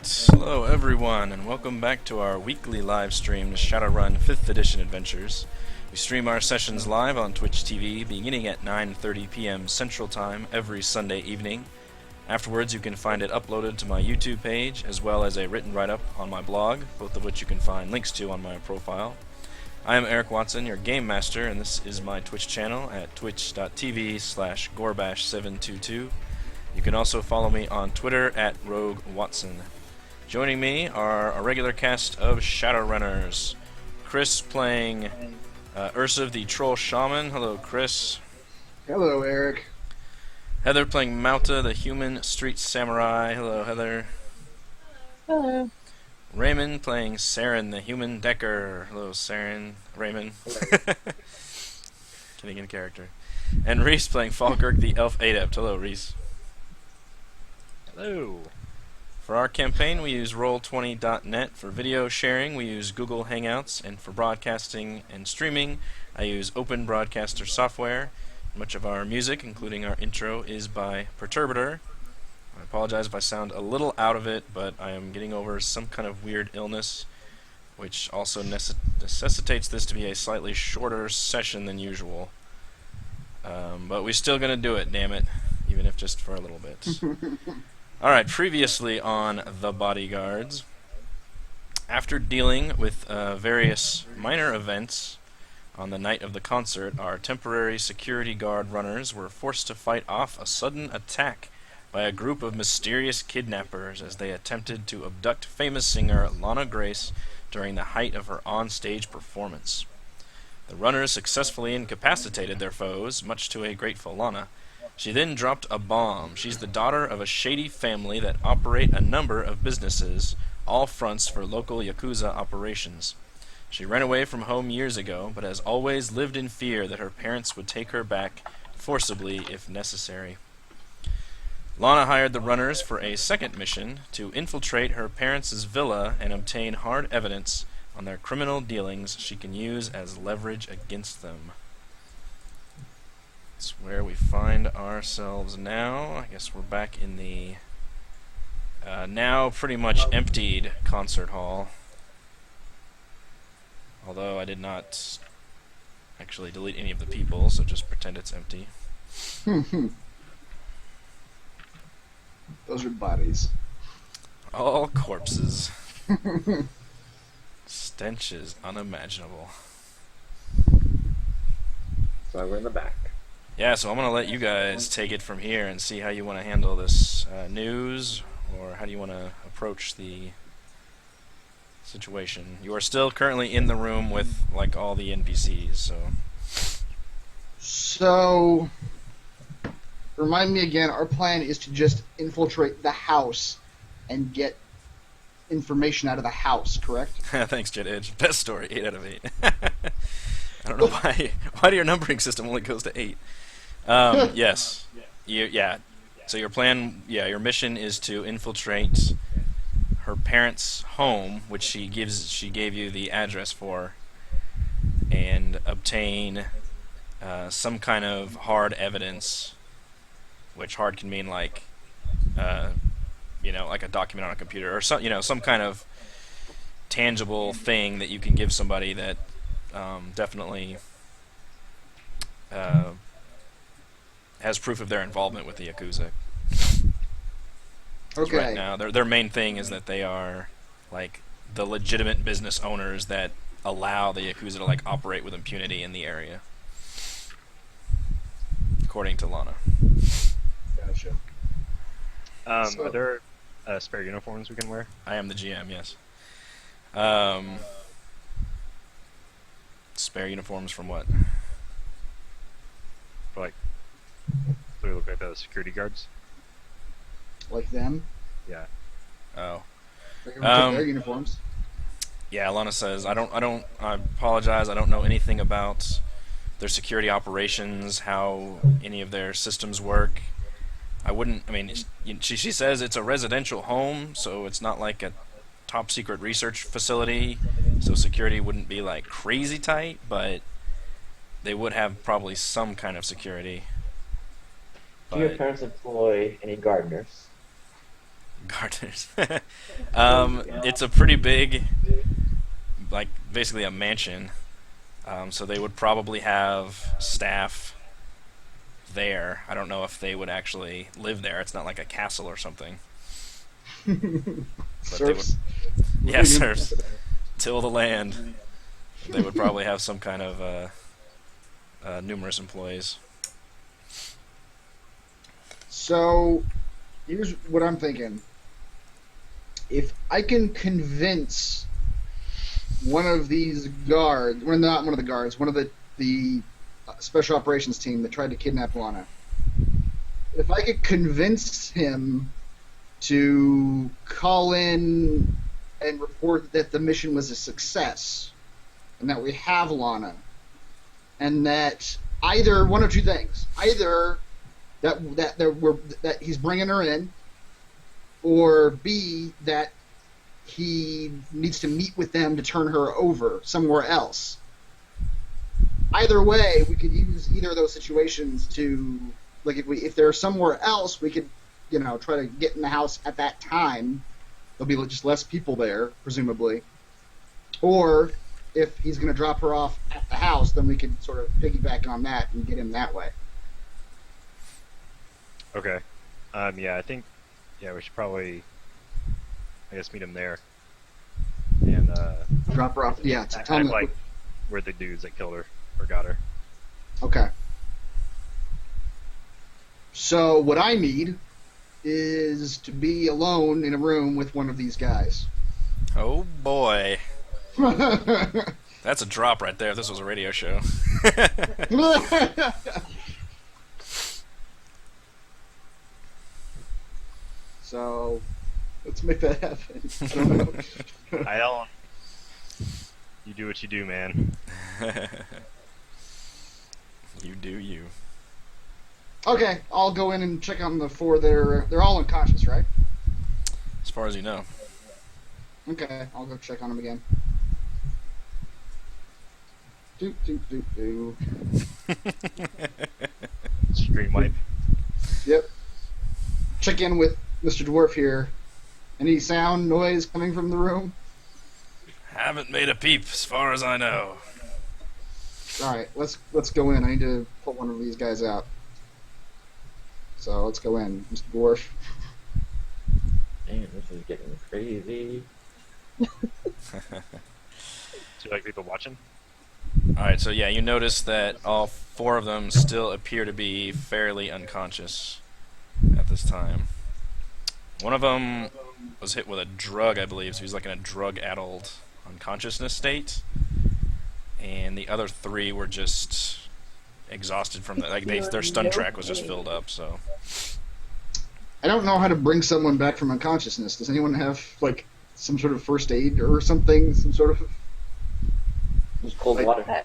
Alright, hello everyone, and welcome back to our weekly live stream to Shadowrun 5th Edition Adventures. We stream our sessions live on Twitch TV beginning at 9:30 p.m. Central Time every Sunday evening. Afterwards, you can find it uploaded to my YouTube page, as well as a written write-up on my blog, both of which you can find links to on my profile. I am Eric Watson, your Game Master, and this is my Twitch channel at twitch.tv/gorbash722. You can also follow me on Twitter at Rogue Watson. Joining me are a regular cast of Shadowrunners. Chris playing Ursa the Troll Shaman. Hello, Chris. Hello, Eric. Heather playing Mauta the Human Street Samurai. Hello, Heather. Hello. Raymond playing Saren the Human Decker. Hello, Saren. Raymond. Getting in character. And Reese playing Falkirk the Elf Adept. Hello, Reese. Hello. For our campaign, we use Roll20.net. For video sharing, we use Google Hangouts, and for broadcasting and streaming, I use Open Broadcaster software. Much of our music, including our intro, is by Perturbator. I apologize if I sound a little out of it, but I am getting over some kind of weird illness, which also necessitates this to be a slightly shorter session than usual. But we're still going to do it, damn it, even if just for a little bit. Alright, previously on The Bodyguards, after dealing with various minor events on the night of the concert, our temporary security guard runners were forced to fight off a sudden attack by a group of mysterious kidnappers as they attempted to abduct famous singer Lana Grace during the height of her on-stage performance. The runners successfully incapacitated their foes, much to a grateful Lana. She then dropped a bomb. She's the daughter of a shady family that operate a number of businesses, all fronts for local Yakuza operations. She ran away from home years ago, but has always lived in fear that her parents would take her back forcibly if necessary. Lana hired the runners for a second mission to infiltrate her parents' villa and obtain hard evidence on their criminal dealings she can use as leverage against them. That's where we find ourselves now. I guess we're back in the now pretty much emptied concert hall. Although I did not actually delete any of the people, so just pretend it's empty. Those are bodies. All corpses. Stench is unimaginable. So we're in the back. Yeah, so I'm going to let you guys take it from here and see how you want to handle this news, or how do you want to approach the situation. You are still currently in the room with, like, all the NPCs, so... So, remind me again, our plan is to just infiltrate the house and get information out of the house, correct? Thanks, Jet Edge. Best story, 8 out of 8. I don't know why your numbering system only goes to 8. Yes. Yeah. So your plan, your mission is to infiltrate her parents' home, which she gave you the address for, and obtain some kind of hard evidence, which hard can mean like, like a document on a computer, or some kind of tangible thing that you can give somebody that definitely has proof of their involvement with the Yakuza. Okay. Right now, their main thing is that they are like the legitimate business owners that allow the Yakuza to like operate with impunity in the area, according to Lana. Gotcha. Are there spare uniforms we can wear? I am the GM, yes. Spare uniforms from what? For like, do we look like the security guards? Like them? Yeah. Oh. Like everyone took their uniforms. Yeah, Lana says, I apologize, I don't know anything about their security operations, how any of their systems work. She says it's a residential home, so it's not like a top secret research facility, so security wouldn't be like crazy tight, but they would have probably some kind of security. Do your parents employ any gardeners? Gardeners. It's a pretty big, like basically a mansion. So they would probably have staff there. I don't know if they would actually live there. It's not like a castle or something. But they would, Serfs. yeah, serfs. Till the land. They would probably have some kind of numerous employees. So, here's what I'm thinking. If I can convince one of these guards, well, not one of the guards, one of the special operations team that tried to kidnap Lana, if I could convince him to call in and report that the mission was a success and that we have Lana, and that either one of two things, either that he's bringing her in, or B, that he needs to meet with them to turn her over somewhere else. Either way, we could use either of those situations to, like, if they're somewhere else, we could, try to get in the house at that time. There'll be just less people there, presumably. Or if he's going to drop her off at the house, then we could sort of piggyback on that and get him that way. Okay. Yeah, I think we should probably, I guess, meet him there. And Drop her off. Yeah, tell him act like we're the dudes that killed her or got her. Okay. So what I need is to be alone in a room with one of these guys. Oh boy. That's a drop right there if this was a radio show. So, let's make that happen. I don't know. I don't. You do what you do, man. You do you. Okay, I'll go in and check on the four that are... They're all unconscious, right? As far as you know. Okay, I'll go check on them again. Do. Stream wipe. Yep. Check in with Mr. Dwarf here. Any sound, noise coming from the room? Haven't made a peep as far as I know. Alright, let's go in. I need to pull one of these guys out. So let's go in, Mr. Dwarf. Damn, this is getting crazy. Do you like people watching? Alright, so yeah, you notice that all four of them still appear to be fairly unconscious at this time. One of them was hit with a drug, I believe, so he's like in a drug-addled unconsciousness state. And the other three were just exhausted from that. Like their stun track was just filled up, so. I don't know how to bring someone back from unconsciousness. Does anyone have, like, some sort of first aid or something? Some sort of... Just cold water.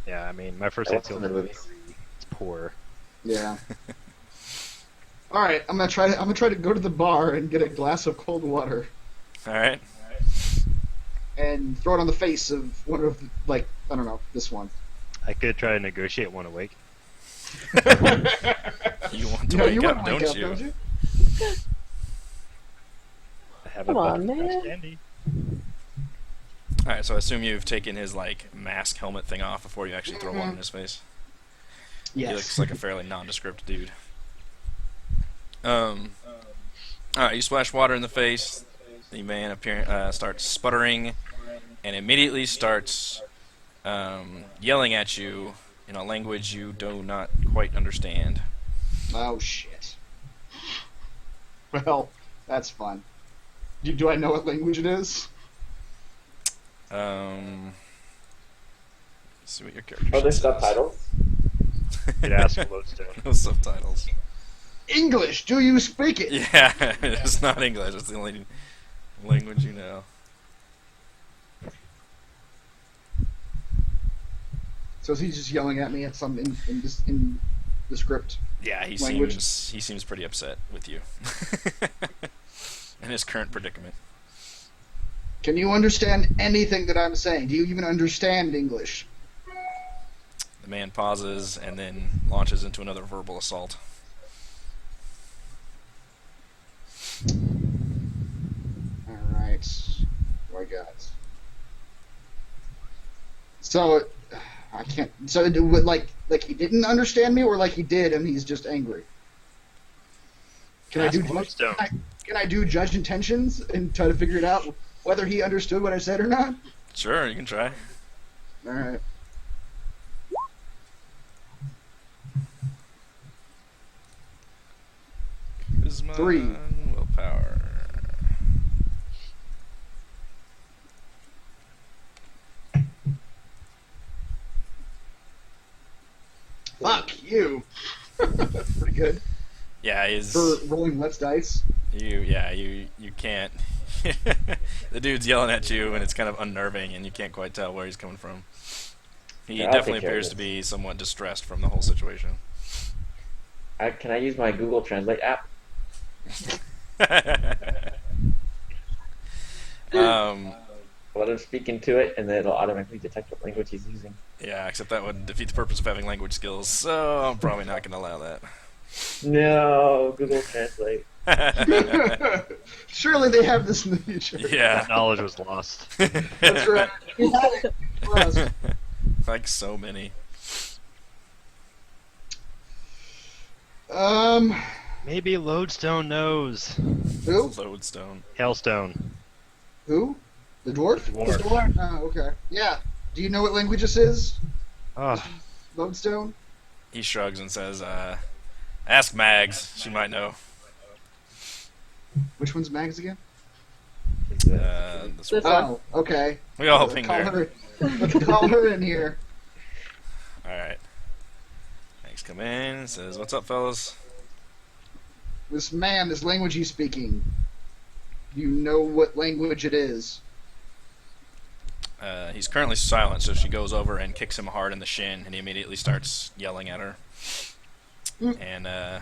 Yeah, I mean, my first I aid watched skill some of the movies. is poor. Yeah. All right, I'm gonna try to go to the bar and get a glass of cold water Alright. and throw it on the face of one of, like, I don't know, this one. I could try to negotiate one awake. You want to No, wake you up, want to don't wake up, you? don't you? I have Come a on, butterfresh man. candy. Alright, so I assume you've taken his, like, mask helmet thing off before you actually throw one in his face. He looks like a fairly nondescript dude. Alright, you splash water in the face. The man starts sputtering and immediately starts yelling at you in a language you do not quite understand. Oh shit. Well, that's fun. Do I know what language it is? Let's see what your character Are there says. subtitles? You'd ask for Lodestone. No subtitles. English. Do you speak it? Yeah, it's not English. It's the only language you know. So is he just yelling at me at some in the script? Yeah, he Language. seems pretty upset with you in his current predicament. Can you understand anything that I'm saying? Do you even understand English? The man pauses and then launches into another verbal assault. right. What I got? So I can't. So like he didn't understand me, or like he did and he's just angry. Can I Ask do Lodestone. can I do judge intentions and try to figure it out whether he understood what I said or not? Sure, you can try. All right. Charisma 3. and willpower. Fuck you. That's pretty good Yeah, he's for rolling Let's Dice. you can't. The dude's yelling at you, and it's kind of unnerving, and you can't quite tell where he's coming from. He Yeah, I'll definitely take care of appears to this. be somewhat distressed from the whole situation. Can I use my Google Translate app? um, Let him speak into it, and then it'll automatically detect what language he's using. yeah, except that would defeat the purpose of having language skills, so I'm probably not going to allow that. No, Google Translate. Surely they have this in the future. Yeah. That knowledge was lost. That's right. We had it for us. Like so many. Maybe Lodestone knows. Who? Lodestone. Hailstone. Who? The dwarf? Dwarf. Oh, okay. Yeah. Do you know what language this is? Oh, Lodestone? He shrugs and says, ask Mags. She might know. Which one's Mags again? This This one. one. Oh, okay. We all Let's ping call her. let's call her in here. Alright. Mags come in and says, what's up, fellas? This man, this language he's speaking. You know what language it is. He's currently silent, so she goes over and kicks him hard in the shin, and he immediately starts yelling at her. And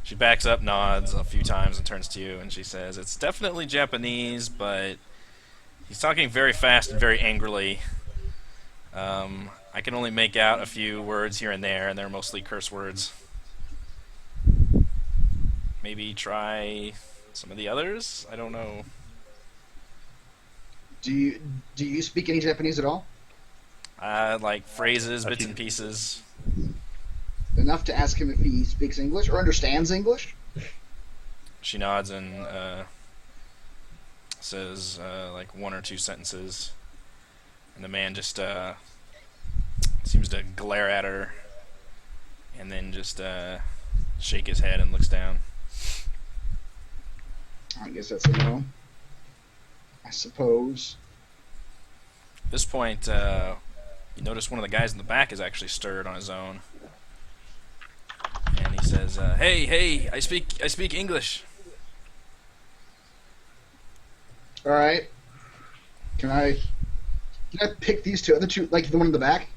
she backs up, nods a few times, and turns to you, and she says, it's definitely Japanese, but he's talking very fast and very angrily. I can only make out a few words here and they're mostly curse words. Maybe try some of the others? I don't know. Do you speak any Japanese at all? Like phrases, bits and pieces. Enough to ask him if he speaks English or understands English? She nods and says like one or two sentences, and the man just seems to glare at her, and then just shake his head and looks down. I guess that's a no. I suppose. At this point, you notice one of the guys in the back is actually stirred on his own, and he says, "Hey, I speak English." All right. Can I pick these two? Other two, like the one in the back?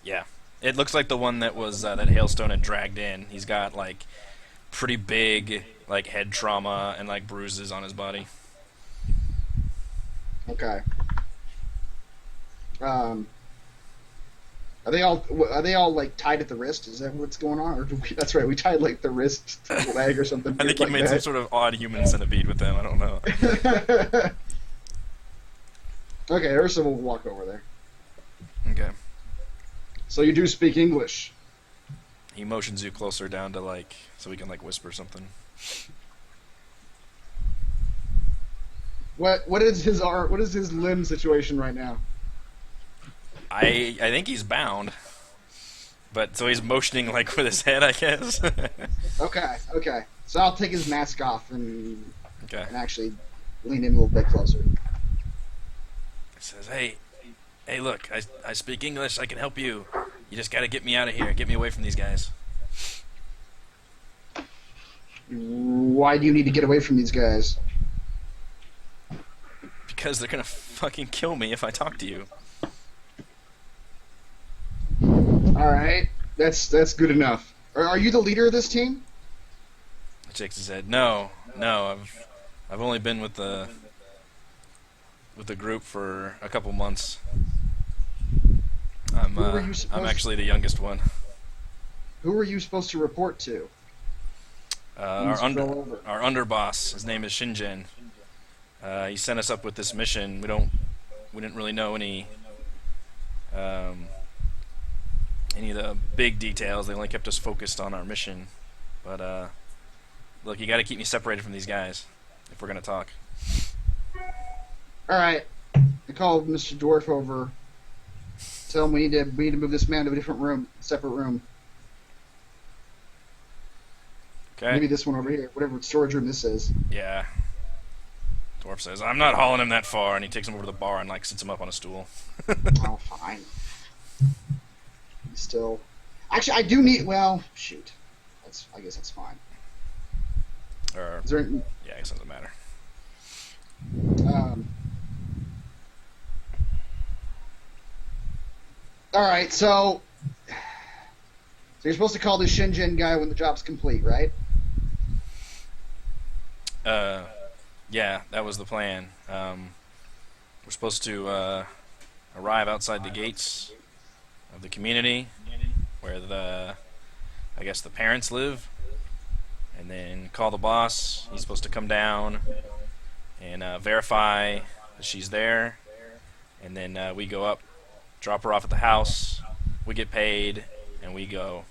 Yeah, it looks like the one that was that Hailstone had dragged in. He's got like pretty big like head trauma and like bruises on his body. Okay. Are they all like tied at the wrist? Is that what's going on? Or that's right, we tied like the wrist to the leg or something. I think he like made some that. sort of odd human centipede with them. I don't know. Okay, Ursa will walk over there. Okay. So you do speak English. He motions you closer down to like so we can like whisper something. What is his arm? What is his limb situation right now? I think he's bound. But so he's motioning like with his head, I guess. Okay. So I'll take his mask off and Okay. actually lean in a little bit closer. He says, "Hey, look, I speak English. I can help you. You just got to get me out of here. Get me away from these guys." Why do you need to get away from these guys? Because they're gonna fucking kill me if I talk to you. All right, that's good enough. Are you the leader of this team? He shakes his head. No, I've only been with the group for a couple months. Who were you supposed I'm actually the youngest one. Who are you supposed to report to? Our Let's go over. underboss. His name is Shinjen. He sent us up with this mission. We didn't really know um, any of the big details. They only kept us focused on our mission. But look, you got to keep me separated from these guys if we're gonna talk. All right. I called Mr. Dwarf over. Tell him we need to move this man to a different room, separate room. Okay. Maybe this one over here, whatever storage room this is. Yeah. Dwarf says, "I'm not hauling him that far," and he takes him over to the bar and like sits him up on a stool. Oh, fine. Still, actually, I do need. Well, shoot. I guess that's fine. Or Is there? yeah, I guess it doesn't matter. All right, so you're supposed to call this Shinjin guy when the job's complete, right? Yeah, that was the plan. We're supposed to arrive outside the gates of the community where I guess the parents live, and then call the boss. He's supposed to come down and verify that she's there, and then we go up, drop her off at the house, we get paid, and we go.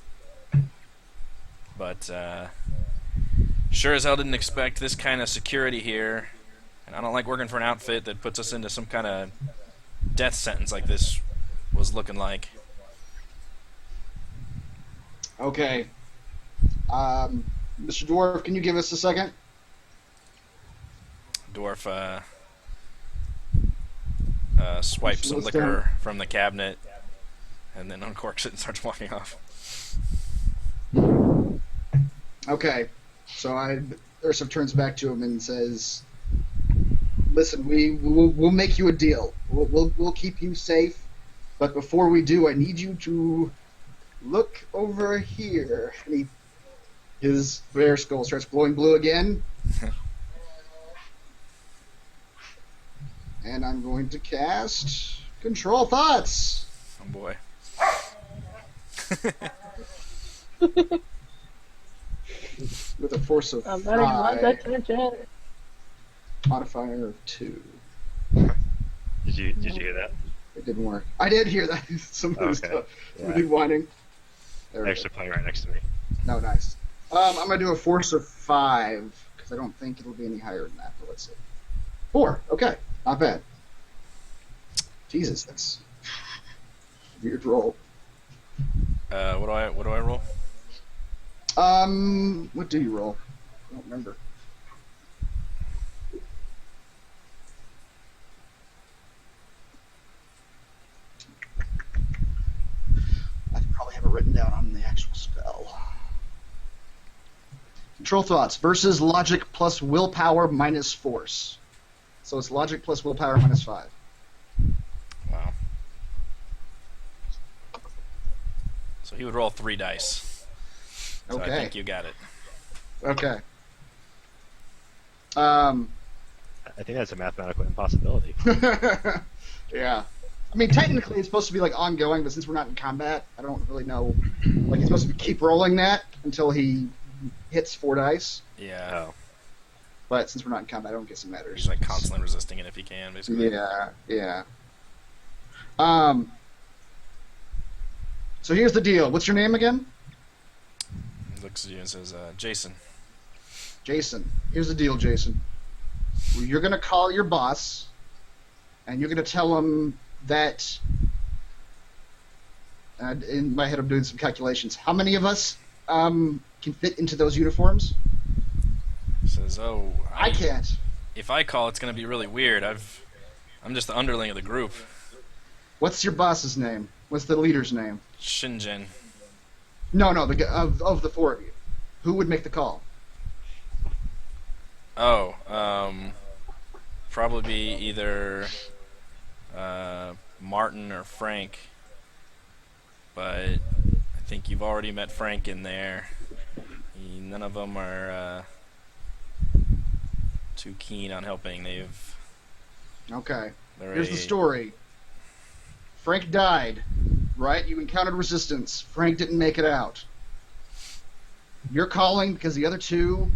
But sure as hell didn't expect this kind of security here, and I don't like working for an outfit that puts us into some kind of death sentence like this was looking like. Okay. Mr. Dwarf, can you give us a second? Dwarf swipes some Slows liquor down. from the cabinet and then uncorks it and starts walking off. Okay. So Ursuf turns back to him and says, "Listen, we'll make you a deal. We'll keep you safe, but before we do, I need you to look over here." And his bear skull starts glowing blue again. And I'm going to cast Control Thoughts. Oh boy. With a force of I'm letting my 5, attention. modifier of 2. Did you hear that? It didn't work. I did hear that. Somebody was Okay. somebody whining. There we Actually go. playing right next to me. No, nice. I'm going to do a force of 5, because I don't think it'll be any higher than that, but let's see. 4. Okay. Not bad. Jesus, that's a weird roll. What do I roll? What do you roll? I don't remember. I probably have it written down on the actual spell. Control Thoughts versus Logic plus Willpower minus Force. So it's Logic plus Willpower minus 5. Wow. So he would roll 3 dice. So Okay. I think you got it. Okay. I think that's a mathematical impossibility. Yeah. I mean, technically it's supposed to be like ongoing, but since we're not in combat, I don't really know. Like, he's supposed to keep rolling that until he hits 4 dice. Yeah. Oh. But since we're not in combat, I don't guess it matters. He's like constantly resisting it if he can, basically. Yeah, yeah. So here's the deal. What's your name again? He looks at you and says, Jason. Jason. Here's the deal, Jason. You're going to call your boss, and you're going to tell him that... in my head, I'm doing some calculations. How many of us can fit into those uniforms? He says, "Oh, I can't. If I call, it's going to be really weird. I'm just the underling of the group. What's your boss's name? What's the leader's name? Shinjin. No, of the 4 of you. Who would make the call? Oh, probably be either Martin or Frank. But I think you've already met Frank in there. None of them are too keen on helping. Okay. They're Here's the story. Frank died, right? You encountered resistance. Frank didn't make it out. You're calling because the other 2...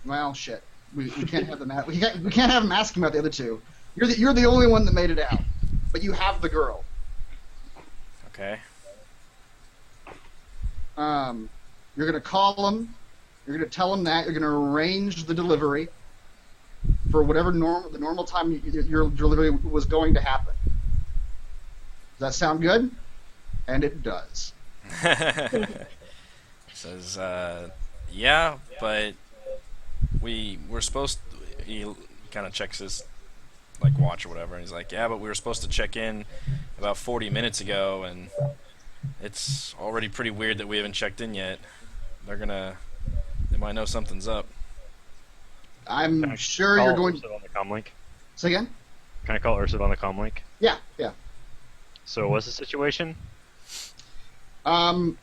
Well, shit. We can't have them. We can't have him asking about the other two. You're the only one that made it out, but you have the girl. Okay. You're gonna call him. You're gonna tell him that you're gonna arrange the delivery for whatever the normal time your delivery was going to happen. Does that sound good? And it does. Says, yeah, but we're supposed to, he kind of checks his like watch or whatever, and he's like, yeah, but we were supposed to check in about 40 minutes ago, and it's already pretty weird that we haven't checked in yet. They might know something's up. I'm sure you're going to... on the comm link? Say again? Can I call Ursula on the comm link? Yeah. So what's the situation? We're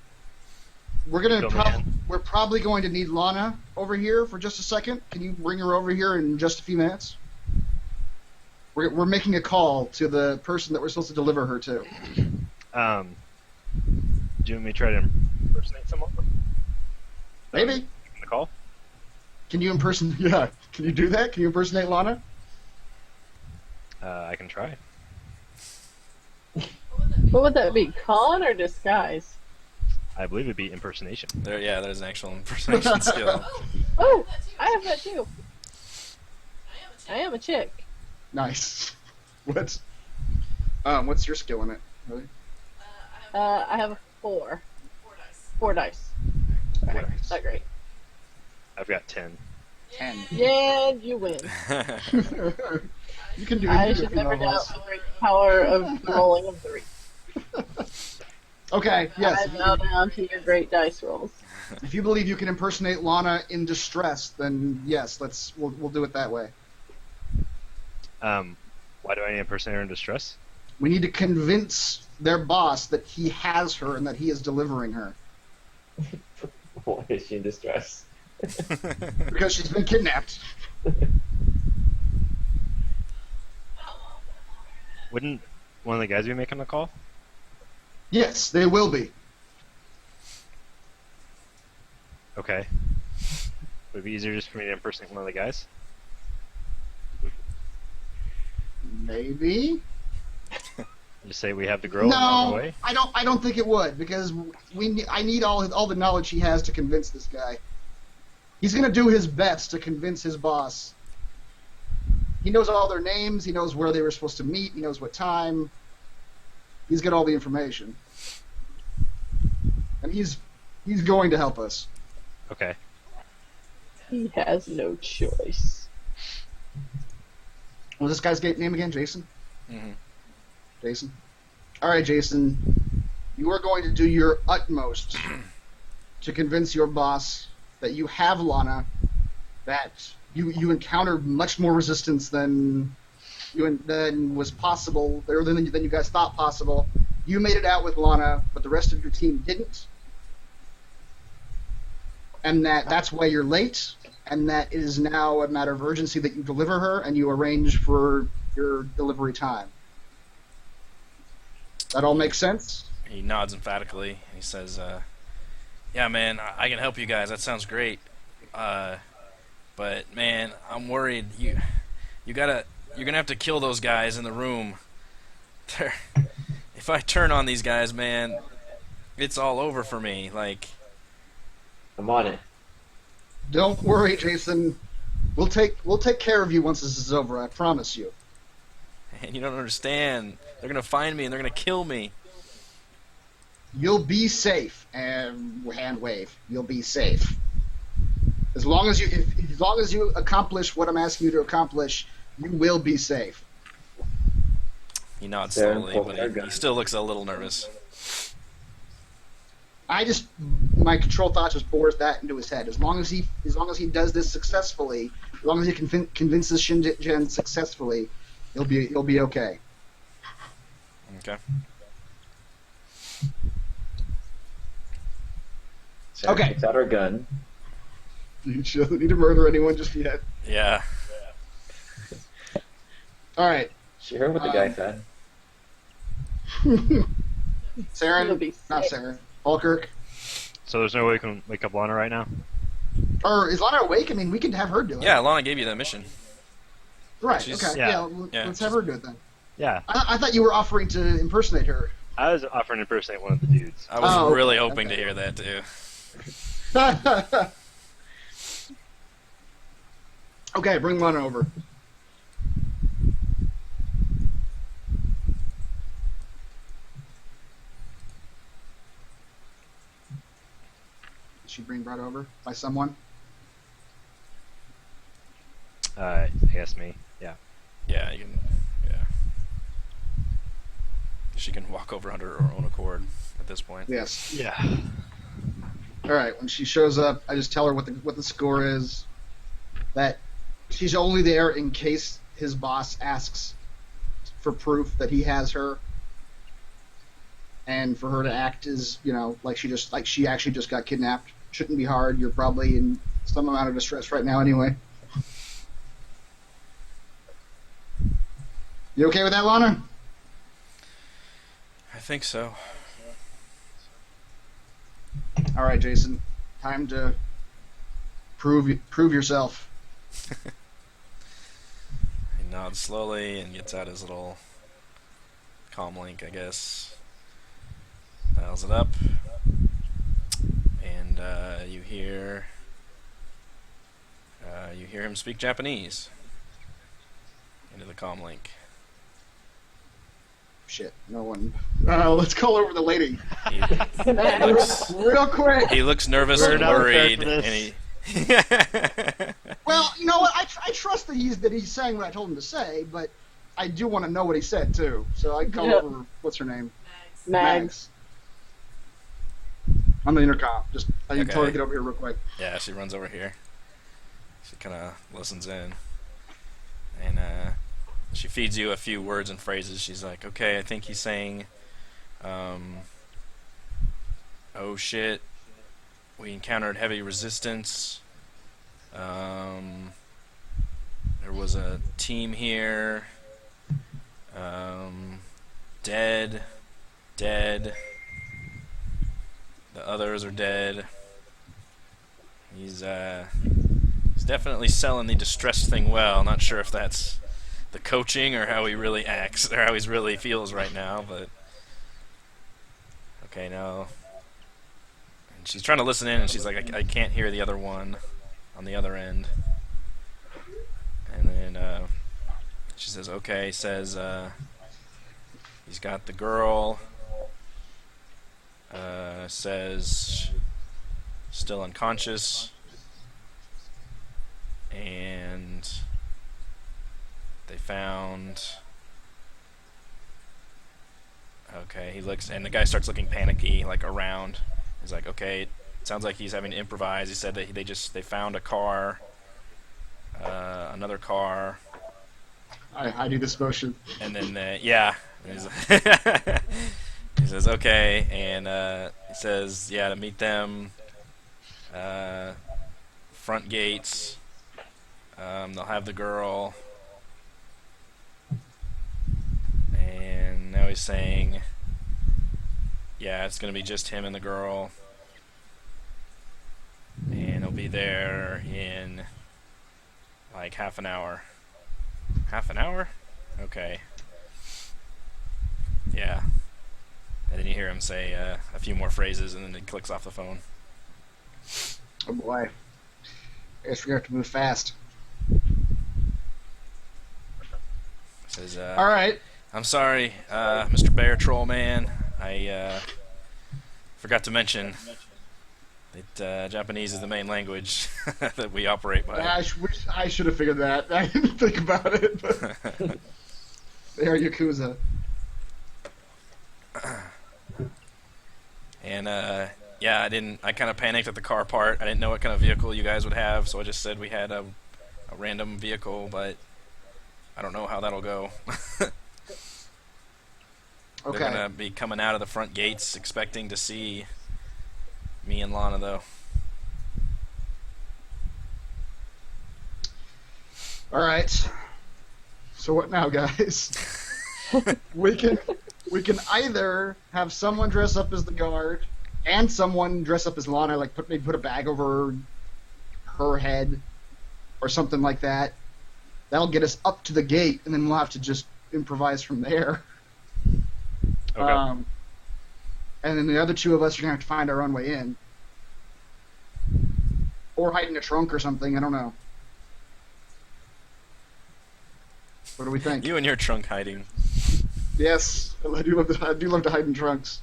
probably going to need Lana over here for just a second. Can you bring her over here in just a few minutes? We're making a call to the person that we're supposed to deliver her to. Do you want me to try to impersonate someone? Maybe. On the call? Can you impersonate? Yeah. Can you do that? Can you impersonate Lana? I can try. What would that be? Con or disguise? I believe it'd be impersonation. There's an actual impersonation skill. Oh, I have that too. I am a chick. Nice. What's your skill in it? Really? I have a 4. 4 dice. Alright, not great. I've got 10. 10. Yeah, you win. You can do it. I should never doubt the great power of the rolling of 3. Okay, yes. I bow down to your great dice rolls. If you believe you can impersonate Lana in distress, then yes, we'll do it that way. Why do I need a impersonator in distress? We need to convince their boss that he has her and that he is delivering her. Why is she in distress? Because she's been kidnapped. Wouldn't one of the guys be making the call? Yes, they will be. Okay. Would it be easier just for me to impersonate one of the guys? Maybe. Just say we have the girl and run No, away? I don't think it would, because I need all the knowledge he has to convince this guy. He's gonna do his best to convince his boss. He knows all their names. He knows where they were supposed to meet. He knows what time. He's got all the information, and he's going to help us. Okay. He has no choice. What was this guy's name again? Jason? Mm-hmm. Jason? Alright, Jason. You are going to do your utmost to convince your boss that you have Lana, that you encountered much more resistance than was possible, or than you guys thought possible. You made it out with Lana, but the rest of your team didn't. And that's why you're late, and that it is now a matter of urgency that you deliver her, and you arrange for your delivery time. That all makes sense? He nods emphatically, and he says, yeah, man, I can help you guys. That sounds great. But, man, I'm worried. You're gonna have to kill those guys in the room. If I turn on these guys, man, it's all over for me. Like, I'm on it. Don't worry, Jason. We'll take care of you once this is over. I promise you. and you don't understand. They're gonna find me and they're gonna kill me. You'll be safe. And hand wave. You'll be safe. As long as you accomplish what I'm asking you to accomplish, you will be safe. He nods There, slowly, pull but their he gun. still looks a little nervous. My control thought just bores that into his head. As long as he does this successfully, as long as he convinces Shinjen successfully, he'll be okay. Okay. Sarah Okay. takes out her gun. She doesn't need to murder anyone just yet. Yeah. All right, She heard what the guy said. It'll Saren, be not safe. Saren, Falkirk. So there's no way we can wake up Lana right now? Or is Lana awake? I mean, we can have her do it. Yeah, Lana gave you that mission. Right. She's- Okay. yeah. Yeah, Let's have her do it then. Yeah, I thought you were offering to impersonate her. I was offering to impersonate one of the dudes. I was Oh, really okay, hoping okay. to hear that too. Okay, bring Lana over. Is she being brought over by someone? I guess me. Yeah. Yeah, you can. Yeah. She can walk over under her own accord at this point. Yes. Yeah. All right. When she shows up, I just tell her what the score is. That she's only there in case his boss asks for proof that he has her, and for her to act as like she actually just got kidnapped. Shouldn't be hard. You're probably in some amount of distress right now, anyway. You okay with that, Lana? I think so. All right, Jason. Time to prove yourself. He nods slowly and gets out his little comm link, I guess. Dials it up, and you hear him speak Japanese into the comm link. Shit, no one. Let's call over the lady. He looks Real quick. he looks nervous We're and not worried, prepared for this. and he. Well, you know what? I trust that he's saying what I told him to say, but I do want to know what he said too. So I call Yep. over. What's her name? Mags. On the intercom. Just I need to tell her to Okay. get over here real quick. Yeah, she runs over here. She kind of listens in, and she feeds you a few words and phrases. She's like, "Okay, I think he's saying, oh shit, we encountered heavy resistance. There was a team here. Dead. The others are dead. He's definitely selling the distress thing well. Not sure if that's the coaching or how he really acts or how he really feels right now, but okay, now. And she's trying to listen in, and she's like, I can't hear the other one on the other end. And then she says, okay, says he's got the girl. Says still unconscious, and they found. Okay, he looks, and the guy starts looking panicky, like around. He's like, okay, it sounds like he's having to improvise. He said that they found a car, another car, I do this motion. and then yeah. He says, okay, and he says, yeah, to meet them, front gates, they'll have the girl, and now he's saying, yeah, it's going to be just him and the girl, and he'll be there in, like, half an hour. Half an hour? Okay. Yeah. And then you hear him say a few more phrases, and then he clicks off the phone. Oh boy. I guess we're gonna have to move fast. Says, All right. I'm sorry, Mr. Bear Troll Man. I forgot to mention that Japanese is the main language that we operate by. Wish I should have figured that. I didn't think about it. But they are Yakuza. And yeah, I kind of panicked at the car part. I didn't know what kind of vehicle you guys would have, so I just said we had a random vehicle, but I don't know how that'll go. Okay. They're gonna be coming out of the front gates, expecting to see me and Lana, though. All right. So what now, guys? we can either have someone dress up as the guard and someone dress up as Lana, like maybe put a bag over her head or something like that. That'll get us up to the gate, and then we'll have to just improvise from there. Okay. And then the other two of us are going to have to find our own way in. Or hide in a trunk or something, I don't know. What do we think? You and your trunk hiding. Yes, I do love to hide in trunks.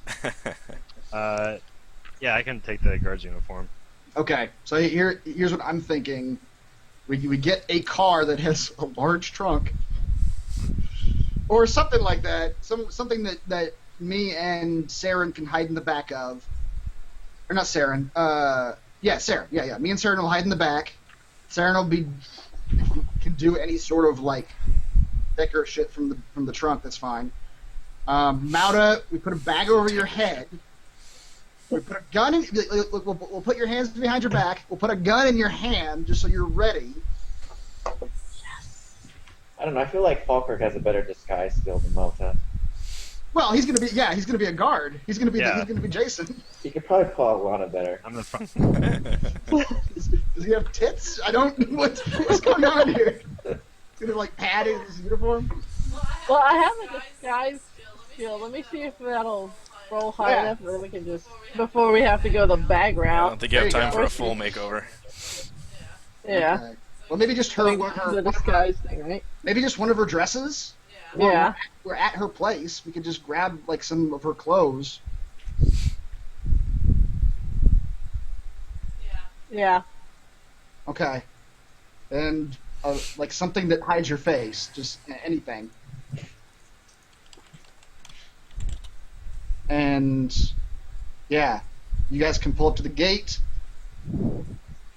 Yeah, I can take the guard's uniform. Okay, so here's what I'm thinking. We get a car that has a large trunk, or something like that. Something that me and Saren can hide in the back of. Or not Saren. Saren. Yeah. Me and Saren will hide in the back. Saren can do any sort of like decker shit from the trunk. That's fine. Mauda, we put a bag over your head. We put a gun in. We'll put your hands behind your back. We'll put a gun in your hand just so you're ready. I don't know. I feel like Falkirk has a better disguise skill than Malta. Well, he's gonna be a guard. He's gonna be Jason. He could probably pull out Lana better. I'm the front. Does he have tits? I don't. What's going on here? He's gonna like pad his uniform. Well, I have a disguise skill. Let me see if that'll roll high enough, and then we can just before we have to go the bag I route. don't think you have There you time go. for a full makeover. Yeah. Okay. Well, maybe just The disguise thing, right? maybe just one of her dresses. Yeah. We're at her place. We could just grab like some of her clothes. Yeah. Okay. And like something that hides your face, just anything. And yeah, you guys can pull up to the gate.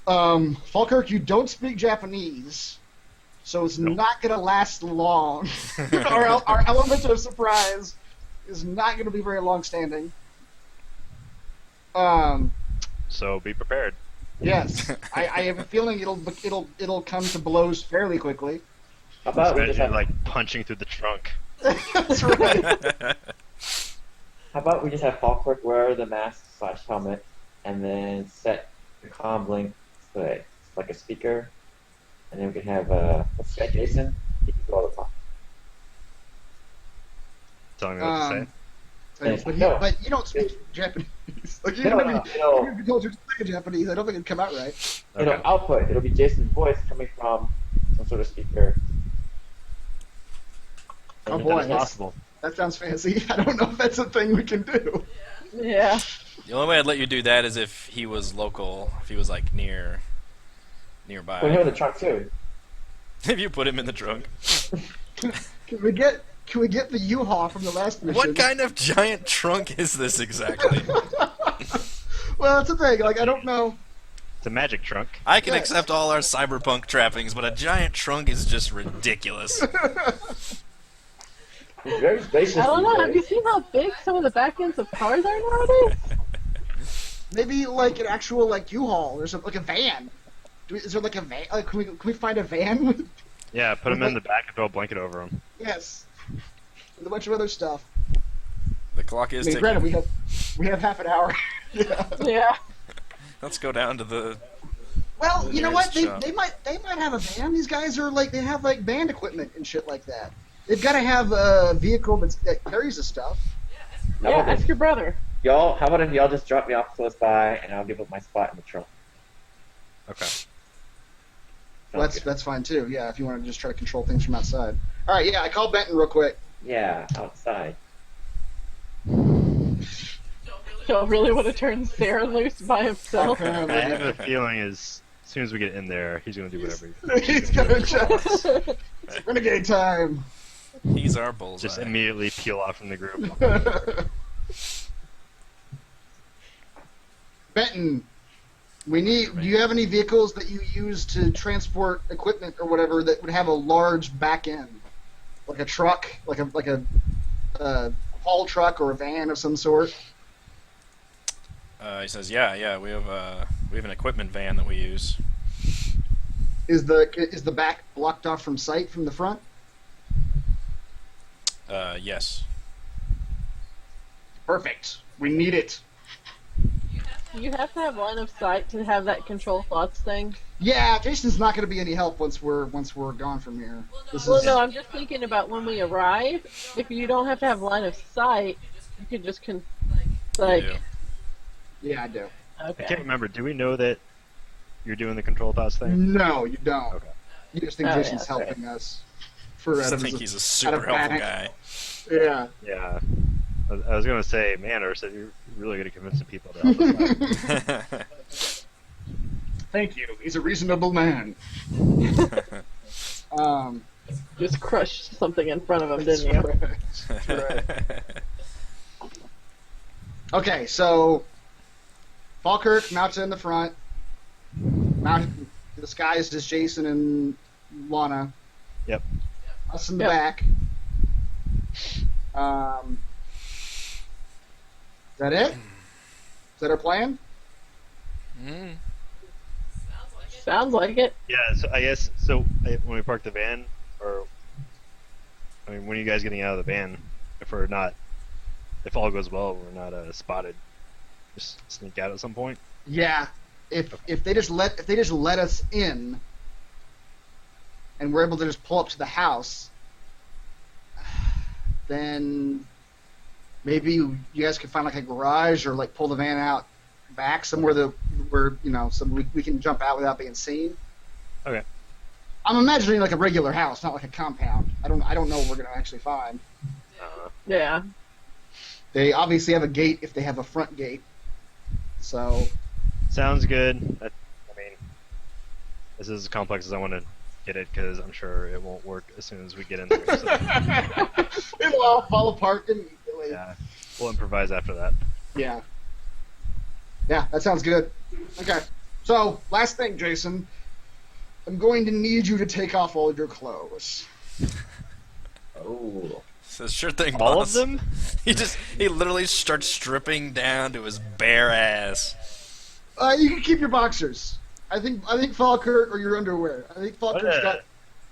Falkirk, you don't speak Japanese, so it's not going to last long. our element of surprise is not going to be very long-standing. So be prepared. Yes, I have a feeling it'll come to blows fairly quickly. How about we just Imagine have, like punching through the trunk. That's right. how about we just have Falkirk wear the mask / helmet, and then set the comm link to like a speaker, and then we can have let's say Jason. He can do all the talk. Telling me what to say. But you don't speak Japanese. Like you told you to speak Japanese. I don't think it'd come out right. It'll Okay. output. It'll be Jason's voice coming from some sort of speaker. Oh And boy, That's possible. that sounds fancy. I don't know if that's a thing we can do. Yeah. The only way I'd let you do that is if he was local, if he was like nearby. Put him in the trunk too. If you put him in the trunk. Can we get the U-Haul from the last mission? What kind of giant trunk is this exactly? Well, that's the thing. Like, I don't know. It's a magic trunk. I can Yes. accept all our cyberpunk trappings, but a giant trunk is just ridiculous. He's very spacious. I don't know. these Have you days. seen how big some of the back ends of cars are nowadays? Maybe like an actual like U-Haul or something, like a van. Is there like a van? Like, can we find a van? With, Yeah, put him in the back and throw a blanket over him. yes, with a bunch of other stuff. The clock I is mean, ticking. granted, we have half an hour. Yeah. Yeah. Let's go down to the... Well, you know what? Nearest They shop. might have a van. These guys are like they have like band equipment and shit like that. They've got to have a vehicle that carries the stuff. How Yeah, about this? ask your brother. Y'all, how about if y'all just drop me off close by, and I'll give up my spot in the trunk. Okay. Well, that's fine too. Yeah, if you want to just try to control things from outside. All right. Yeah, I called Benton real quick. Yeah, outside. Don't really want to turn Sarah loose by himself. I have Apparently, a feeling as soon as we get in there, he's gonna do whatever. he's gonna just it's renegade time. He's our bullseye. Just immediately peel off from the group. Benton, do you have any vehicles that you use to transport equipment or whatever that would have a large back end, like a truck, like a haul truck or a van of some sort? He says, yeah, we have an equipment van that we use. Is the back blocked off from sight from the front? Yes. Perfect. We need it. Do you have to have line of sight to have that control thoughts thing? Yeah, Jason's not going to be any help once we're gone from here. This Well, is no, I'm just thinking about when we arrive. If you don't have to have line of sight, you could just like. You do. yeah, I do. I can't Okay. remember. Do we know that you're doing the control thoughts thing? No, you don't. Okay. You just think Oh, Jason's yeah, okay. helping us. For I out of think his- he's a out super of helpful panic. guy. Yeah. Yeah. I was gonna say, man, Ursa, you're really good at convincing people to help us out. Thank you. He's a reasonable man. Just crushed something in front of him, That's didn't you? right. That's right. Okay, so Falkirk mounts in the front. Disguised as Jason and Lana. Yep. Us in the Yep. back. Is that it? Is that our plan? Mm. Sounds like it. Yeah. So I guess when we park the van, or I mean, when are you guys getting out of the van? If all goes well, we're not spotted. Just sneak out at some point. Yeah. If they just let us in, and we're able to just pull up to the house, then maybe you guys can find like a garage or like pull the van out back somewhere where we can jump out without being seen. Okay. I'm imagining like a regular house, not like a compound. I don't know what we're gonna actually find. Yeah. They obviously have a gate if they have a front gate. So Sounds good. I mean, this is as complex as I want to get it because I'm sure it won't work as soon as we get in there. So, it'll all fall apart immediately. yeah, we'll improvise after that. Yeah. Yeah, that sounds good. Okay. So, last thing, Jason. I'm going to need you to take off all of your clothes. Oh. Says sure thing, All boss. of them? He literally starts stripping down to his bare ass. You can keep your boxers. I think Falkirk or your underwear. I think Falkirk's got.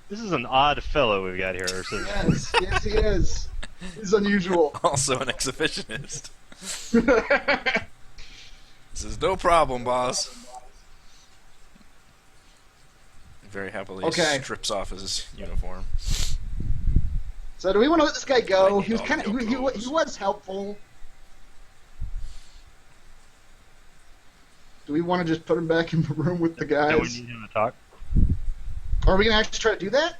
This is an odd fellow we've got here. Ursa. Yes, he is. He's unusual. Also an exhibitionist. Says no problem, boss. Very happily Okay. strips off his uniform. So, do we want to let this guy go? I He was need kind all of your he clothes. was helpful. Do we want to just put him back in the room with the guys? Don't we need him to talk? Or are we gonna actually try to do that?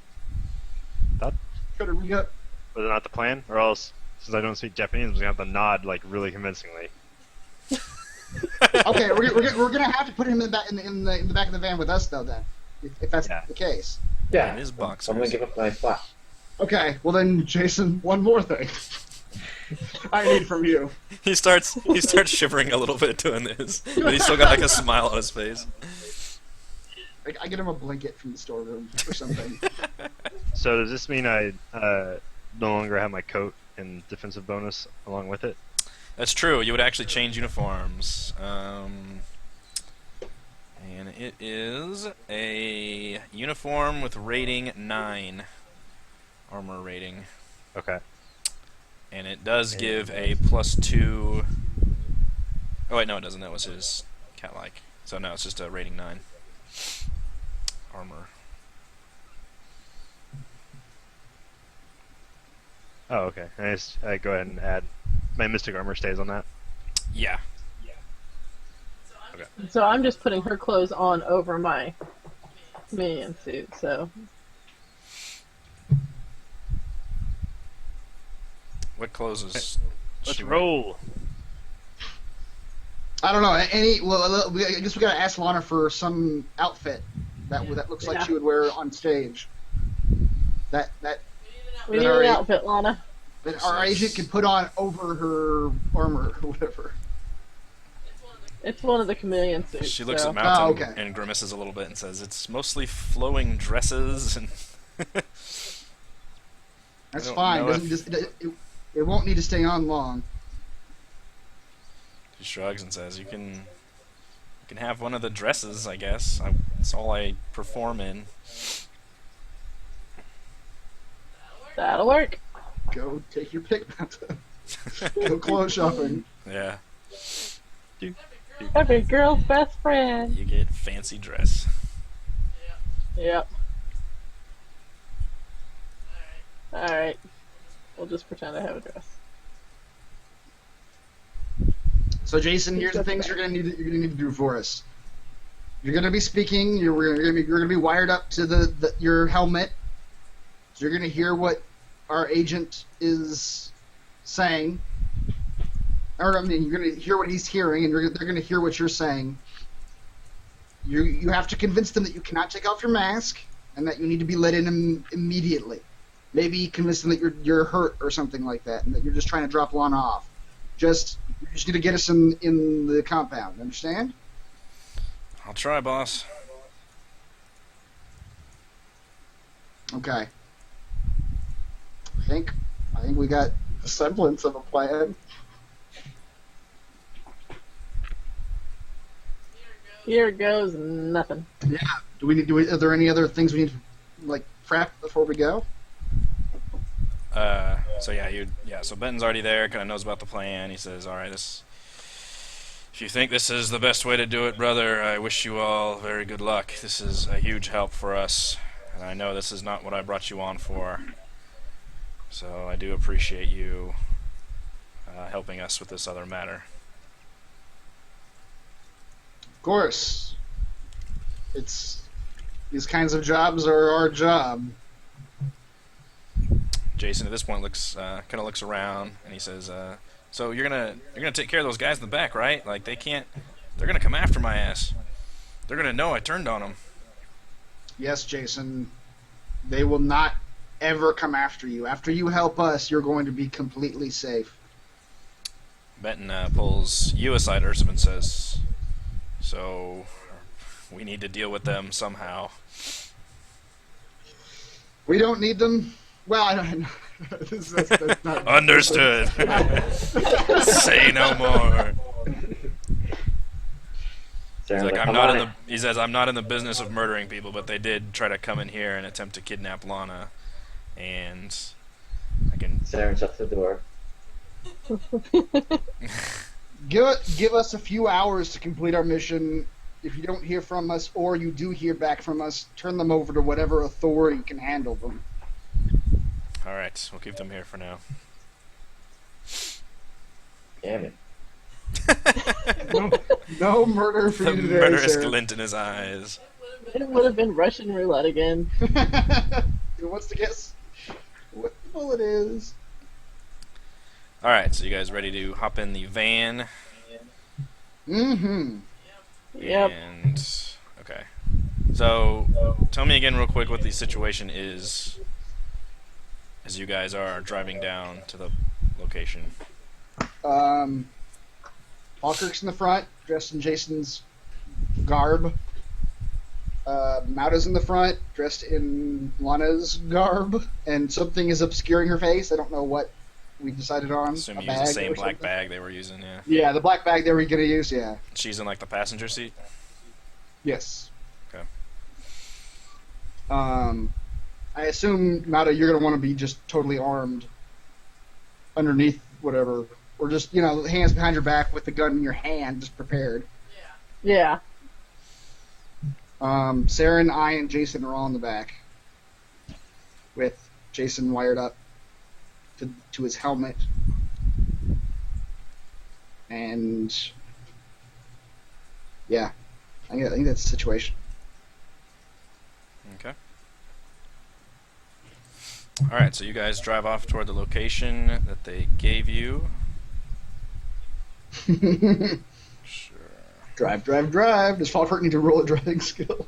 Thought- Try to ring up. Was it not the plan? Or else, since I don't speak Japanese, I'm just gonna have to nod like really convincingly. Okay, we're gonna have to put him in the back of the van with us though. Then, if that's Yeah. the case. Yeah. In his I'm gonna boxers. give up my spot. Okay, well then, Jason, one more thing. I need from you. He starts shivering a little bit doing this, but he's still got like a smile on his face. I get him a blanket from the storeroom or something. So does this mean I no longer have my coat and defensive bonus along with it? That's true. You would actually change uniforms. And it is a uniform with rating 9. Armor rating. Okay. And it does give a +2. Oh, wait, no, it doesn't. That was his cat-like. So, no, it's just a rating 9. Armor. Oh, okay. I go ahead and add my mystic armor stays on that. Yeah. So I'm just putting her clothes on over my minion suit. So What clothes is Let's she wearing? roll. I don't know. I guess we gotta ask Lana for some outfit that looks like Yeah. she would wear on stage. That we need Alright. an outfit, Lana. our agent can put on over her armor or whatever. It's one of the chameleon suits. She looks so. at Mountain Oh, okay. and grimaces a little bit and says, "It's mostly flowing dresses and." That's don't fine. know It won't need to stay on long. She shrugs and says, "You can have one of the dresses, I guess. It's all I perform in." That'll work. Go take your pick, Mountain. Go clothes shopping. Yeah. Every girl's best friend. You get fancy dress. Yep. Alright. We'll just pretend I have a dress. So, Jason, here's the things you're gonna need to do for us. You're gonna be speaking. You're gonna be wired up to your helmet. So you're gonna hear what our agent is saying. Or I mean, you're gonna hear what he's hearing, and they're gonna hear what you're saying. You have to convince them that you cannot take off your mask, and that you need to be let in immediately. Maybe convince them that you're hurt or something like that, and that you're just trying to drop Lana off. You just need to get us in the compound. Understand? I'll try, boss. Okay. I think we got a semblance of a plan. Here goes nothing. Yeah. Are there any other things we need to prep before we go? So Benton's already there, kind of knows about the plan. He says, "All right, if you think this is the best way to do it, brother, I wish you all very good luck. This is a huge help for us, and I know this is not what I brought you on for. So I do appreciate you helping us with this other matter." Of course. These kinds of jobs are our job. Jason at this point looks around, and he says, "So you're gonna take care of those guys in the back, right? Like they're gonna come after my ass. They're gonna know I turned on them." Yes, Jason. They will not ever come after you. After you help us, you're going to be completely safe. Benton pulls you aside, Ursum, and says, "So we need to deal with them somehow." We don't need them. Well, I don't know. That's not Understood. Say no more. He's like, he says, "I'm not in the business of murdering people, but they did try to come in here and attempt to kidnap Lana, and I can." Saren shuts the door. Give us a few hours to complete our mission. If you don't hear from us, or you do hear back from us, turn them over to whatever authority can handle them. All right, we'll keep them here for now. Damn it. No murder for The you today, murderous sir. glint in his eyes. It would have been Russian roulette again. Who wants to guess what the bullet is? All right, so you guys ready to hop in the van? Mm-hmm. Yep. And okay, so tell me again real quick what the situation is as you guys are driving down to the location. Falkirk's in the front, dressed in Jason's garb. Mauda's in the front, dressed in Lana's garb, and something is obscuring her face. I don't know what we decided on. Assume A you use the bag same or black something? bag they were using, yeah. Yeah, the black bag they were going to use, yeah. She's in like the passenger seat. Yes. Okay. I assume, Mauda, you're going to want to be just totally armed underneath whatever. Or just, hands behind your back with the gun in your hand, just prepared. Yeah. Saren, I, and Jason are all in the back. With Jason wired up to his helmet. And yeah, I think that's the situation. Okay. All right, so you guys drive off toward the location that they gave you. Sure. Drive. Does Falkirk need to roll a driving skill?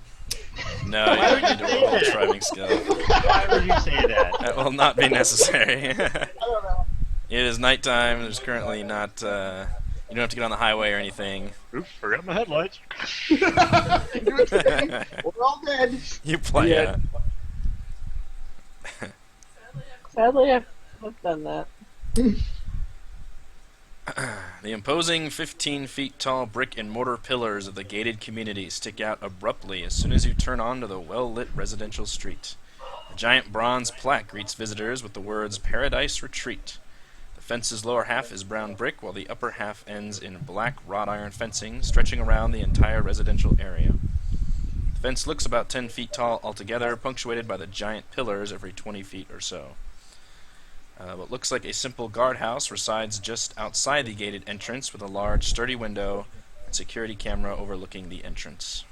No, you don't need to roll a driving skill. Why would you say that? That will not be necessary. I don't know. It is nighttime. There's currently not. You don't have to get on the highway or anything. Oops, forgot my headlights. We're all dead. You play. Yeah. Sadly, I've done that. The imposing 15 feet tall brick and mortar pillars of the gated community stick out abruptly as soon as you turn onto the well-lit residential street. A giant bronze plaque greets visitors with the words "Paradise Retreat." The The fence's lower half is brown brick, while the upper half ends in black wrought iron fencing stretching around the entire residential area. The fence looks about 10 feet tall altogether, punctuated by the giant pillars every 20 feet or so. What looks like a simple guardhouse resides just outside the gated entrance with a large, sturdy window and security camera overlooking the entrance.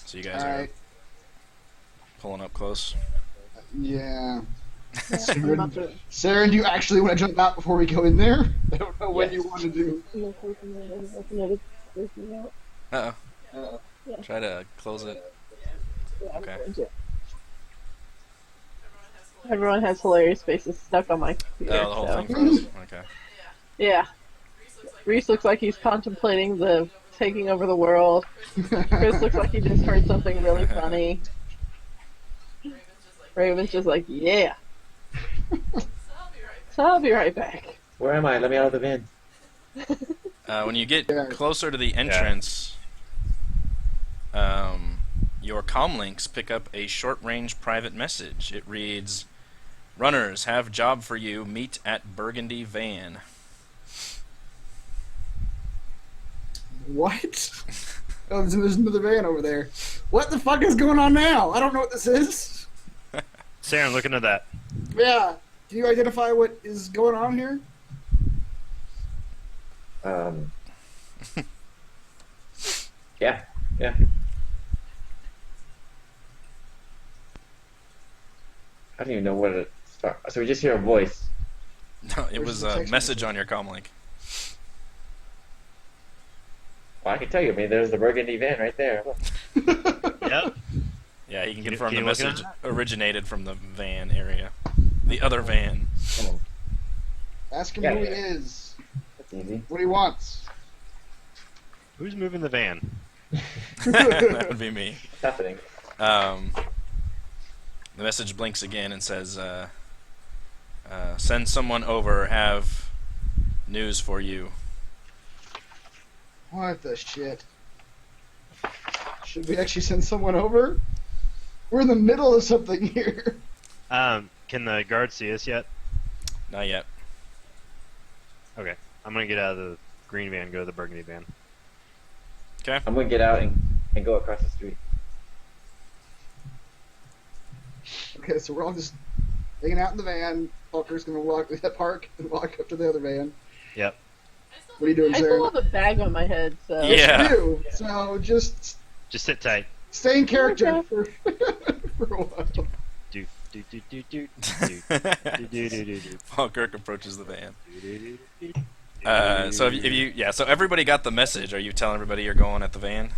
So you guys are Alright. pulling up close. Yeah. I'm about to- Sarah, do you actually want to jump out before we go in there? I don't know what Yes. you want to do. Uh-oh. Uh, Try to close it. Okay. Everyone has hilarious faces stuck on my computer. Oh, the whole so. thing froze. Okay. Yeah. Reese looks like he's contemplating the taking over the world. Chris looks like he just heard something really funny. Raven's just like, yeah. So I'll be right back. Where am I? Let me out of the van. When you get Yeah. closer to the entrance, your comlinks pick up a short-range private message. It reads, "Runners, have job for you. Meet at Burgundy Van." What? Oh, there's another van over there. What the fuck is going on now? I don't know what this is. Saren, look into that. Yeah. Can you identify what is going on here? Yeah. I don't even know where to start. So we just hear a voice. No, it Where's was the a text message message? on your comlink. Well, I can tell you. I mean, there's the burgundy van right there. Look. Yep. Yeah, he can Can you- confirm can the you look at message originated from the van area. The other van. Come on. Ask him Yeah, who he yeah. is, That's easy. what he wants. Who's moving the van? That would be me. What's happening? The message blinks again and says, "Send someone over. Have news for you." What the shit? Should we actually send someone over? We're in the middle of something here. Can the guard see us yet? Not yet. Okay. I'm gonna get out of the green van, go to the burgundy van. Okay. I'm gonna get out and go across the street. Okay, so we're all just hanging out in the van. Parker's gonna walk to that park and walk up to the other van. Yep. What are you doing, I still Sarah? have a bag on my head, so. Yeah. You do. So just Just sit tight. stay in character Okay. for, for a while. Do do do do do do do do do do. Paul Kirk approaches the van. do. So if you, yeah, so everybody got the message. Are you telling everybody you're going at the van?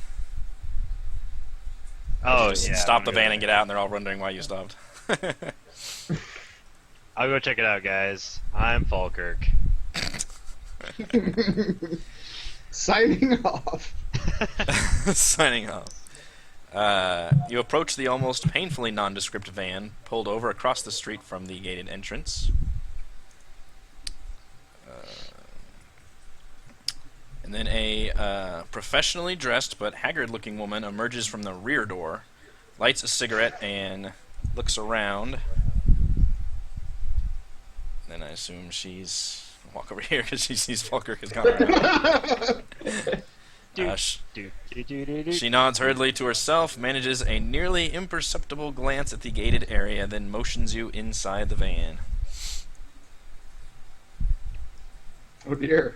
Oh Just yeah. stop I'm the gonna van go and get out, and they're all wondering why you stopped. I'll go check it out, guys. I'm Falkirk. Signing off. Signing off. You approach the almost painfully nondescript van pulled over across the street from the gated entrance. And then a professionally dressed but haggard-looking woman emerges from the rear door, lights a cigarette, and looks around. Then I assume she's... Walk over here because she sees Falkirk has gone around. Do do do do do. She nods hurriedly to herself, manages a nearly imperceptible glance at the gated area, then motions you inside the van. Oh dear.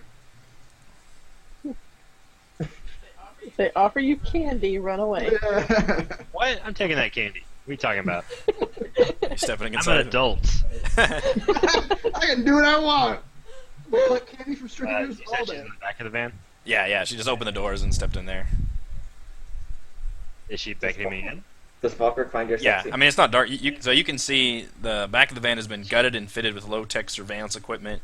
If they offer you candy, run away. What? I'm taking that candy. What are you talking about? You stepping I'm inside? an adult. I can do what I want. Look like candy from Stricken You News said all she's day. in the back of the van. Yeah. She just opened the doors and stepped in there. Is she beckoning me in? Does Falkirk find your Yeah, sexy? I mean it's not dark. So you can see the back of the van has been gutted and fitted with low-tech surveillance equipment.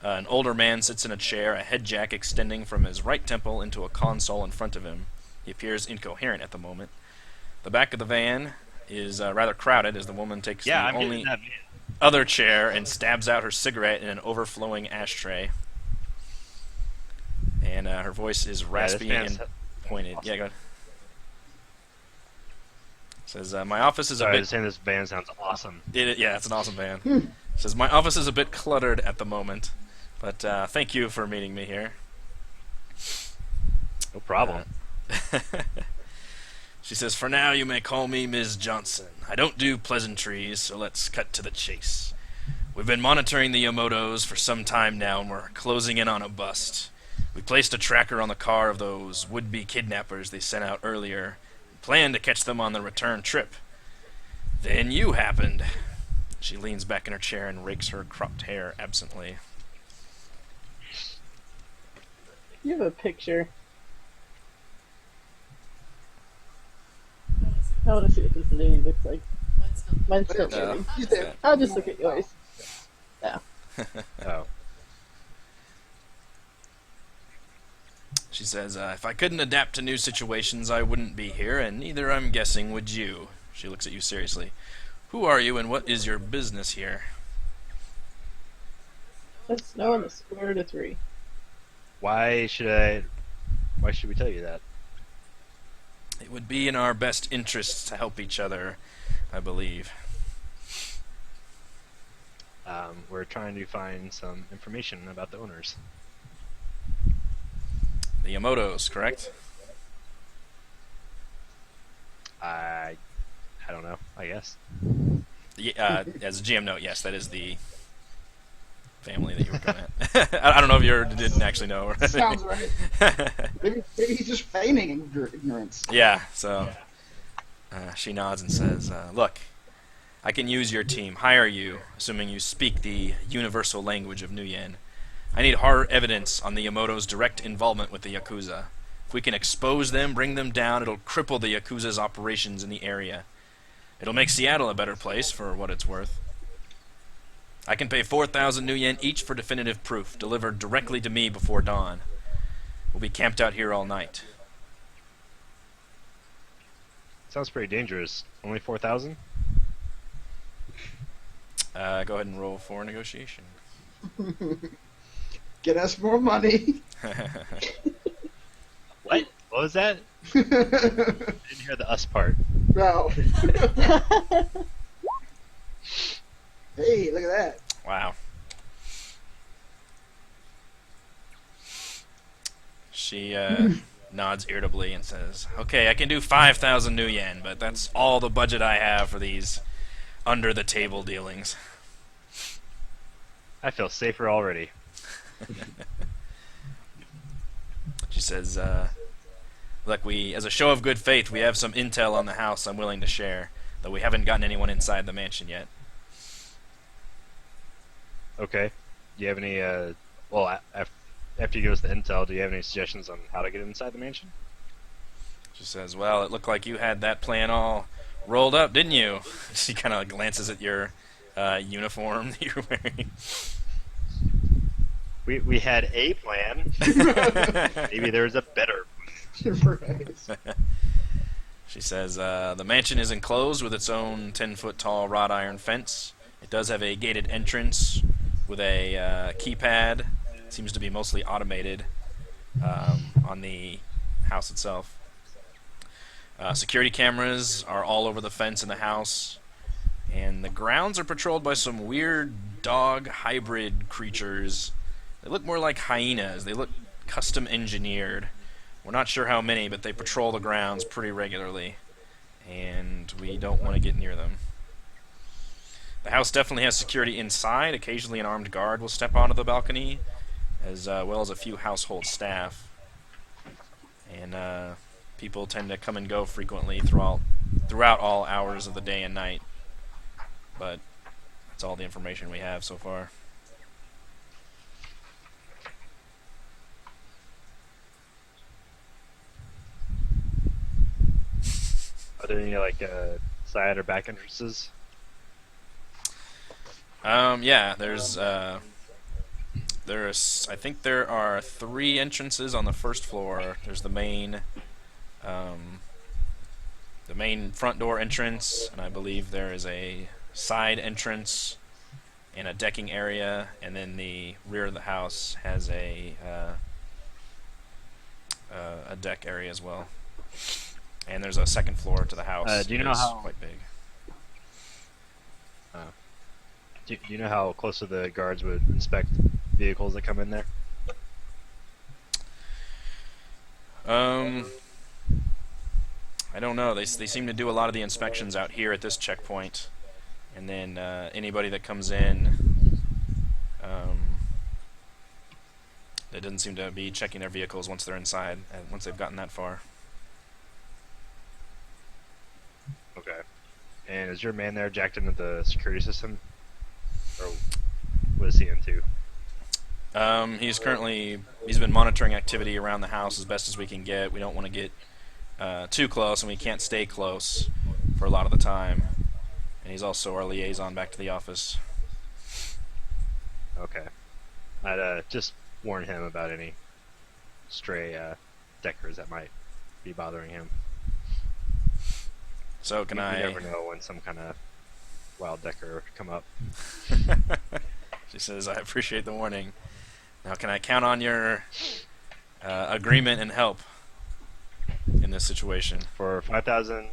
An older man sits in a chair, a head jack extending from his right temple into a console in front of him. He appears incoherent at the moment. The back of the van is rather crowded as the woman takes Yeah, the I'm getting only in that van. other chair and stabs out her cigarette in an overflowing ashtray. And her voice is raspy van's and pointed. Yeah, go Says my office is a Sorry, I bit. was saying this van sounds awesome. Yeah, it's an awesome van. Says my office is a bit cluttered at the moment, but thank you for meeting me here. No problem. She says, for now you may call me Ms. Johnson. I don't do pleasantries, so let's cut to the chase. We've been monitoring the Yomotos for some time now, and we're closing in on a bust. We placed a tracker on the car of those would-be kidnappers they sent out earlier, and planned to catch them on the return trip. Then you happened. She leans back in her chair and rakes her cropped hair absently. You have a picture. I want to see what this lady looks like. Mine's still moving. He's there. I'll just look at yours. Yeah. Oh. She says, if I couldn't adapt to new situations, I wouldn't be here, and neither, I'm guessing, would you. She looks at you seriously. Who are you, and what is your business here? Let's snow on the square root of 3. Why should we tell you that? It would be in our best interests to help each other, I believe. We're trying to find some information about the owners. The Yamotos, correct? I don't know. I guess. As a GM note, yes, that is the family that you were going at. I don't know if you didn't actually know. Sounds right. Maybe he's just feigning ignorance. Yeah, so she nods and says, look, I can use your team, hire you, assuming you speak the universal language of Nuyen. I need hard evidence on the Yamoto's direct involvement with the Yakuza. If we can expose them, bring them down, it'll cripple the Yakuza's operations in the area. It'll make Seattle a better place, for what it's worth. I can pay 4,000 new yen each for definitive proof, delivered directly to me before dawn. We'll be camped out here all night. Sounds pretty dangerous. Only 4,000? Go ahead and roll for negotiation. Get us more money. What? What was that? I didn't hear the us part. No. Hey, look at that. Wow. She nods irritably and says, okay, I can do 5,000 new yen, but that's all the budget I have for these under-the-table dealings. I feel safer already. She says, look, as a show of good faith, we have some intel on the house I'm willing to share, though we haven't gotten anyone inside the mansion yet. Okay. Do you have any, after you give us the intel, do you have any suggestions on how to get inside the mansion? She says, well, it looked like you had that plan all rolled up, didn't you? She kind of glances at your uniform that you're wearing. We had a plan. Maybe there's a better Right. She says, the mansion is enclosed with its own 10-foot tall wrought iron fence. It does have a gated entrance with a keypad. It seems to be mostly automated on the house itself. Security cameras are all over the fence in the house. And the grounds are patrolled by some weird dog hybrid creatures. They look more like hyenas. They look custom engineered. We're not sure how many, but they patrol the grounds pretty regularly. And we don't want to get near them. The house definitely has security inside. Occasionally an armed guard will step onto the balcony, as well as a few household staff. And people tend to come and go frequently throughout all hours of the day and night. But that's all the information we have so far. Are there any side or back entrances? Yeah, I think there are 3 entrances on the first floor. There's the main front door entrance, and I believe there is a side entrance and a decking area, and then the rear of the house has a deck area as well. And there's a second floor to the house. Do you know It's how- quite big. Do you know how close the guards would inspect vehicles that come in there? I don't know. They seem to do a lot of the inspections out here at this checkpoint, and then anybody that comes in, they didn't seem to be checking their vehicles once they're inside, once they've gotten that far. Okay. And is your man there jacked into the security system? Or what is he into? He's been monitoring activity around the house as best as we can get. We don't want to get too close, and we can't stay close for a lot of the time. And he's also our liaison back to the office. Okay. I'd just warn him about any stray deckers that might be bothering him. So can I... You never know when some kind of wild decker come up. She says, I appreciate the warning. Now can I count on your agreement and help in this situation? For 5,000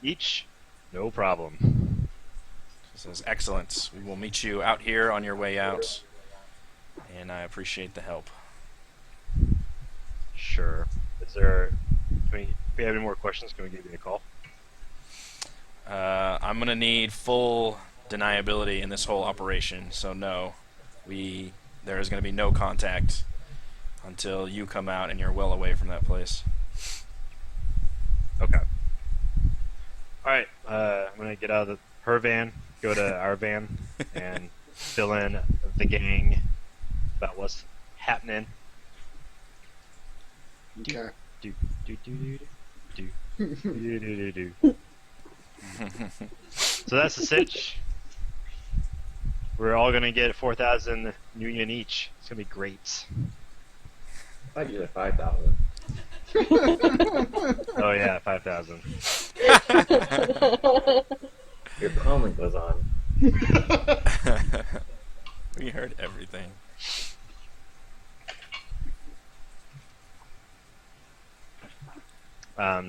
each, no problem. She says, excellent. We will meet you out here on your way out, and I appreciate the help. Sure. If we have any more questions, can we give you a call? I'm going to need full deniability in this whole operation, so no. There is going to be no contact until you come out and you're well away from that place. Okay. Alright, I'm going to get out of her van, go to our van, and fill in the gang about what's happening. Okay. Do, do, do, do, do, do, do, do, do, do. So that's the sitch. We're all gonna get 4,000 union each. It's gonna be great. I thought you said 5,000. Oh yeah, 5,000. Your comment was on. We heard everything.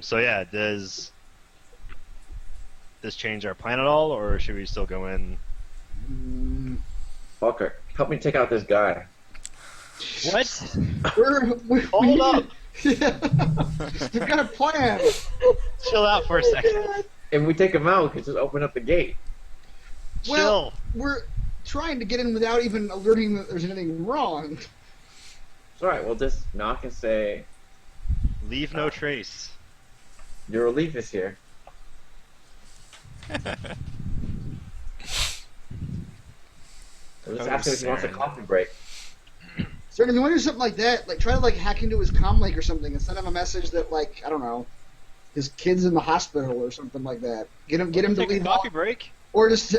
So yeah, does this change our plan at all, or should we still go in? Fucker, help me take out this guy. What? Hold up. Yeah. We've got a plan. Chill out for a second. If we take him out, we can just open up the gate. Well, Chill. we're trying to get in without even alerting that there's anything wrong. It's alright, we'll just knock and say, Leave no trace. your relief is here. We'll just ask him if he wants a coffee break. So if you want to do something like that, like try to hack into his comlink or something and send him a message that I don't know, his kid's in the hospital or something like that. Get him to Take a leave coffee break. or his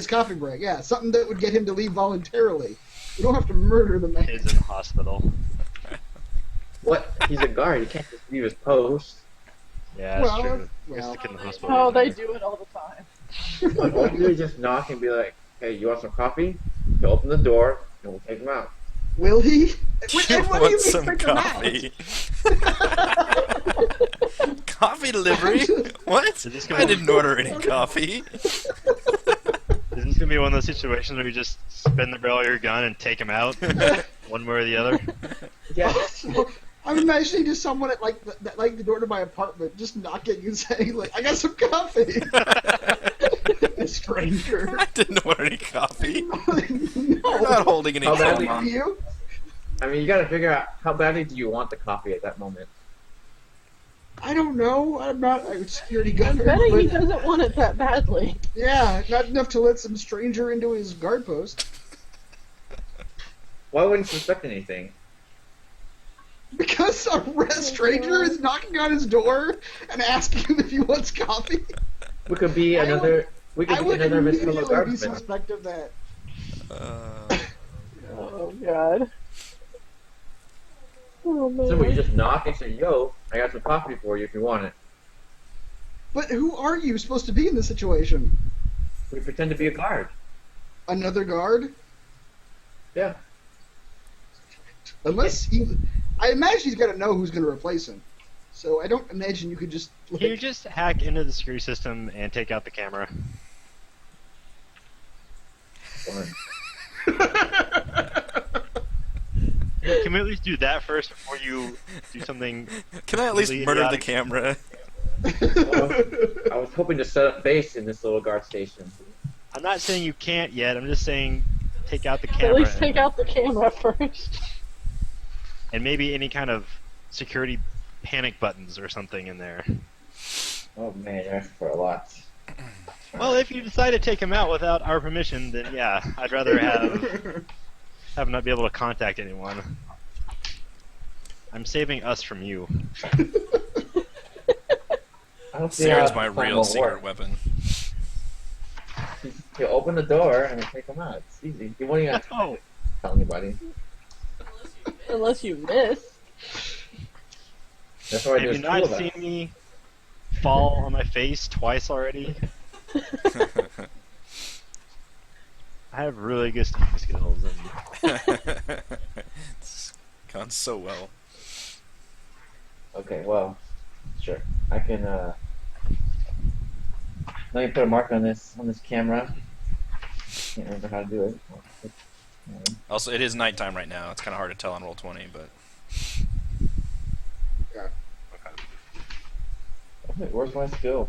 coffee break. Yeah, something that would get him to leave voluntarily. You don't have to murder the man. Kids in the hospital. What? He's a guard. He can't just leave his post. Yeah, that's Well, true. well. Stick in the hospital. Oh, they do it all the time. Like, all you do is just knock and be like, hey, you want some coffee? He'll open the door, and we'll take him out. Will he? You And what do want you some expect him out? coffee? Coffee delivery? What? Is this I gonna- didn't order any coffee. Is this gonna be one of those situations where you just spin the barrel of your gun and take him out, one way or the other? Yeah. I'm imagining just someone at the door to my apartment just knocking and saying I got some coffee. A stranger. I didn't order any coffee. No. You're not holding any How badly coffee. You? I mean, you gotta figure out how badly do you want the coffee at that moment. I don't know. I'm not a security guard. I'm betting he But doesn't want it that badly. yeah, not enough to let some stranger into his guard post. Why wouldn't you suspect anything? Because a stranger is knocking on his door and asking him if he wants coffee. We could be another. We I could be would another of his fellow immediately be guardsmen. suspect of that. Oh god. Oh man. Somebody just knock and say, "Yo, I got some coffee for you if you want it." But who are you supposed to be in this situation? We pretend to be a guard. Another guard? Yeah. Unless I imagine he's got to know who's going to replace him. So I don't imagine you could just. Can you just hack into the security system and take out the camera? Fine. Can we at least do that first before you do something? Can I at least really murder the idiotic? camera? I was hoping to set up base in this little guard station. I'm not saying you can't yet. I'm just saying take out the At camera. least take out the camera first. And maybe any kind of security panic buttons or something in there. Oh man, you're asking for a lot. Well, if you decide to take him out without our permission, then yeah, I'd rather have not be able to contact anyone. I'm saving us from you. I don't see Saren's how my the plan real will secret work. weapon. You open the door and take them out. It's easy. You won't even have to Oh, tell anybody. Unless you miss. That's why have you there's two not of us. seen me fall on my face twice already? I have really good sneaking skills. And It's gone so well. Okay, well, sure. I can. Let me put a mark on this camera. Can't remember how to do it. Also, it is nighttime right now. It's kind of hard to tell on Roll20, but Wait, where's my skill?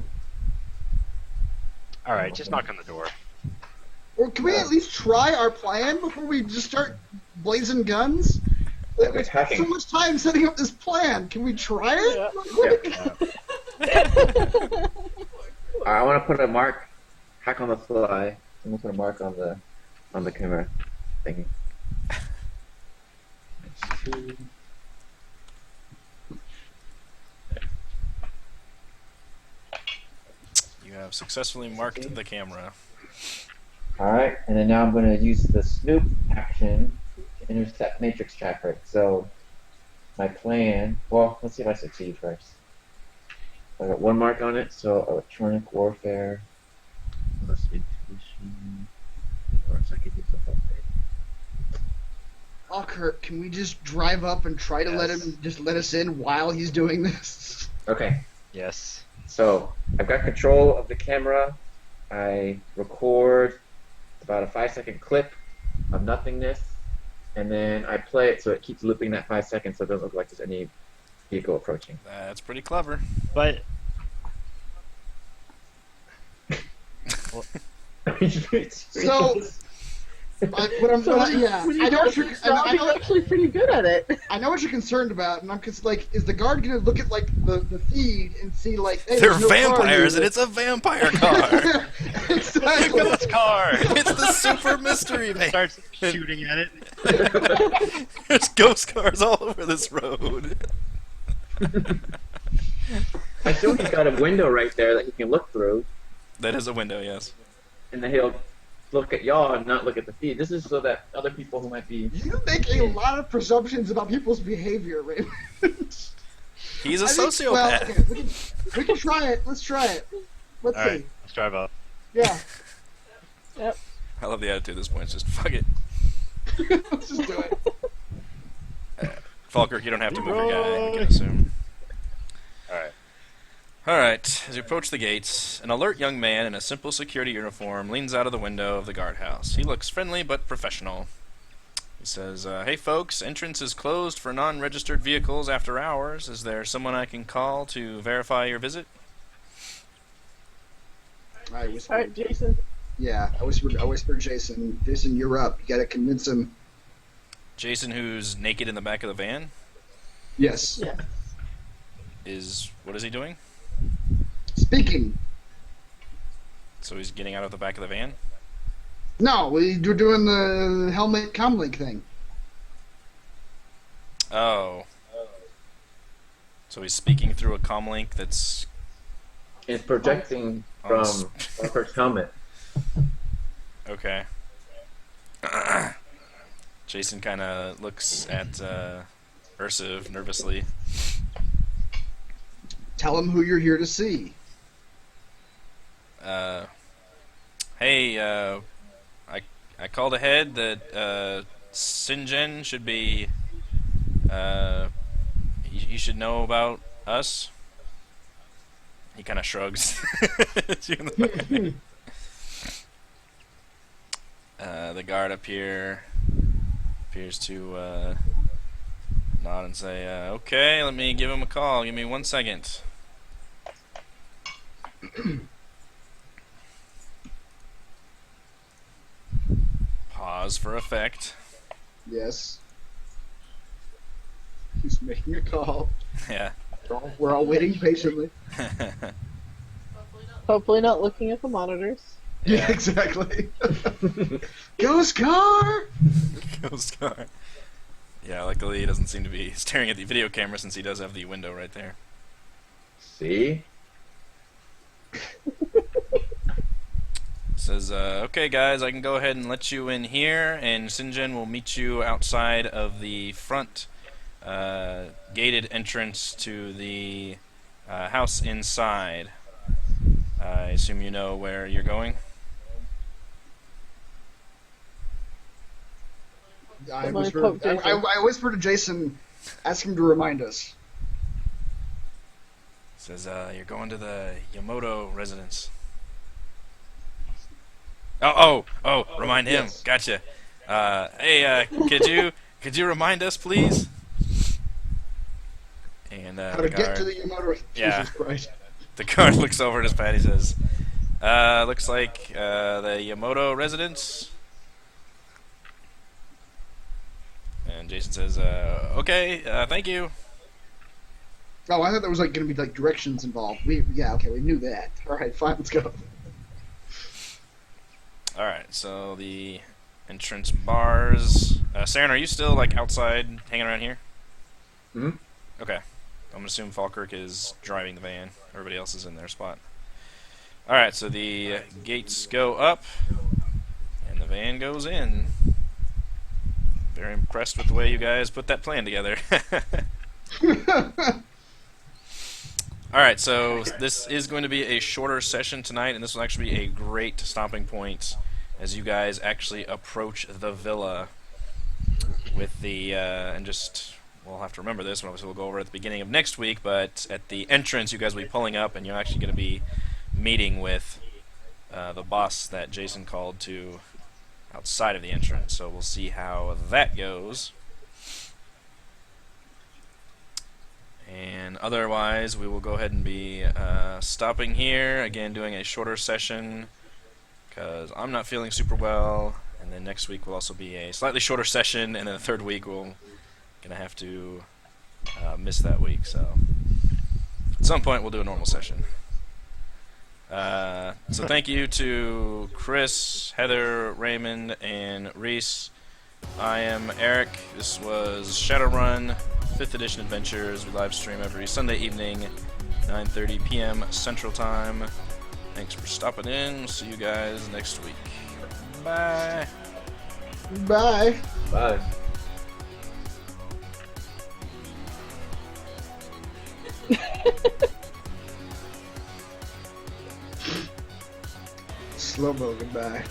all right, just knock on the door. Or can we at least try our plan before we just start blazing guns? Yeah, Like, it's hacking. so much time setting up this plan. Can we try it? Yeah. I want to put a mark. Hack on the fly. I'm gonna put a mark on the camera thing. you have successfully marked the camera. Alright, and then now I'm going to use the snoop action to intercept matrix traffic. So, my plan, well, let's see if I succeed first. I got one mark on it, so electronic warfare, plus intuition, or so I could use the whole thing. Oh, Kurt, can we just drive up and try to let him just let us in while he's doing this? Okay, Yes. so I've got control of the camera. I record about a 5-second clip of nothingness, and then I play it so it keeps looping that 5 seconds so it doesn't look like there's any vehicle approaching. That's pretty clever. But So, yeah, When I you know what guys you're, are strong, I you're know, actually pretty good at it. I know what you're concerned about, and I'm just like, is the guard gonna look at like the feed and see like, hey, They're there's no car vampires, here. and it's a vampire car. Exactly. this car It's the super mystery van. starts shooting at it. There's ghost cars all over this road. I assume he's got a window right there that he can look through, That is a window, yes. and then he'll look at y'all and not look at the feed. This is so that other people who might be... You make a lot of presumptions about people's behavior, Raymond. He's a I think- sociopath. Well, okay, we can try it. Let's try it. Let's All see. right, let's drive up. Yeah. Yep. I love the attitude at this point. It's just fuck it. Let's just do it. Falkirk, you don't have to move your guy, you can assume. Alright. Alright, as you approach the gates, an alert young man in a simple security uniform leans out of the window of the guardhouse. He looks friendly but professional. He says, hey folks, entrance is closed for non-registered vehicles after hours. Is there someone I can call to verify your visit? I whispered. All right, Jason. Yeah, I whispered Jason. Jason, you're up. You gotta convince him. Jason, who's naked in the back of the van, Yes. Yeah. what is he doing? Speaking. So he's getting out of the back of the van? No, we're doing the helmet comlink thing. Oh. So he's speaking through a comlink that's... It's projecting Oh, from Walker's helmet. Okay. Jason kind of looks at Ursiv nervously. Tell him who you're here to see. Hey, I called ahead that Sinjin should be... you should know about Us? He kind of shrugs. The guard up here appears to nod and say, okay, let me give him a call. Give me 1 second. Pause for effect. Yes. He's making a call. Yeah. We're all waiting patiently. Hopefully not looking at the monitors. Yeah, exactly. Ghost car! Ghost car. Yeah, luckily he doesn't seem to be staring at the video camera since he does have the window right there. See? Says, okay guys, I can go ahead and let you in here, and Sinjin will meet you outside of the front gated entrance to the house inside. I assume you know where you're going? I Somebody poke whispered, Jason. I whispered to Jason, ask him to remind us. Says, you're going to the Yamoto residence. Oh, remind him. Yes. Gotcha. Hey, could you remind us, please? And How the to guard, get to the Yamoto. Yeah. Jesus Christ. the guard looks over at his pad. He says, looks like the Yamoto residence. And Jason says, okay, thank you. Oh, I thought there was like going to be like directions involved. We knew that. All right, fine, let's go. Alright, so the entrance bars. Saren, are you still like outside hanging around here? Mhm. Okay. I'm gonna assume Falkirk is driving the van. Everybody else is in their spot. Alright, so the gates go up and the van goes in. Very impressed with the way you guys put that plan together. Alright, so this is going to be a shorter session tonight, and this will actually be a great stopping point as you guys actually approach the villa with the, and just, we'll have to remember this, and obviously we'll go over it at the beginning of next week, but at the entrance you guys will be pulling up, and you're actually going to be meeting with the boss that Jason called to outside of the entrance, so we'll see how that goes. And otherwise, we will go ahead and be stopping here, again doing a shorter session, because I'm not feeling super well, and then next week will also be a slightly shorter session, and then the third week we'll going to have to miss that week, so at some point we'll do a normal session. So thank you to Chris, Heather, Raymond, and Reese. I am Eric. This was Shadowrun 5th Edition Adventures. We live stream every Sunday evening, 9:30 p.m. Central Time. Thanks for stopping in. We'll see you guys next week. Bye. Bye. Bye. Slow-mo goodbye.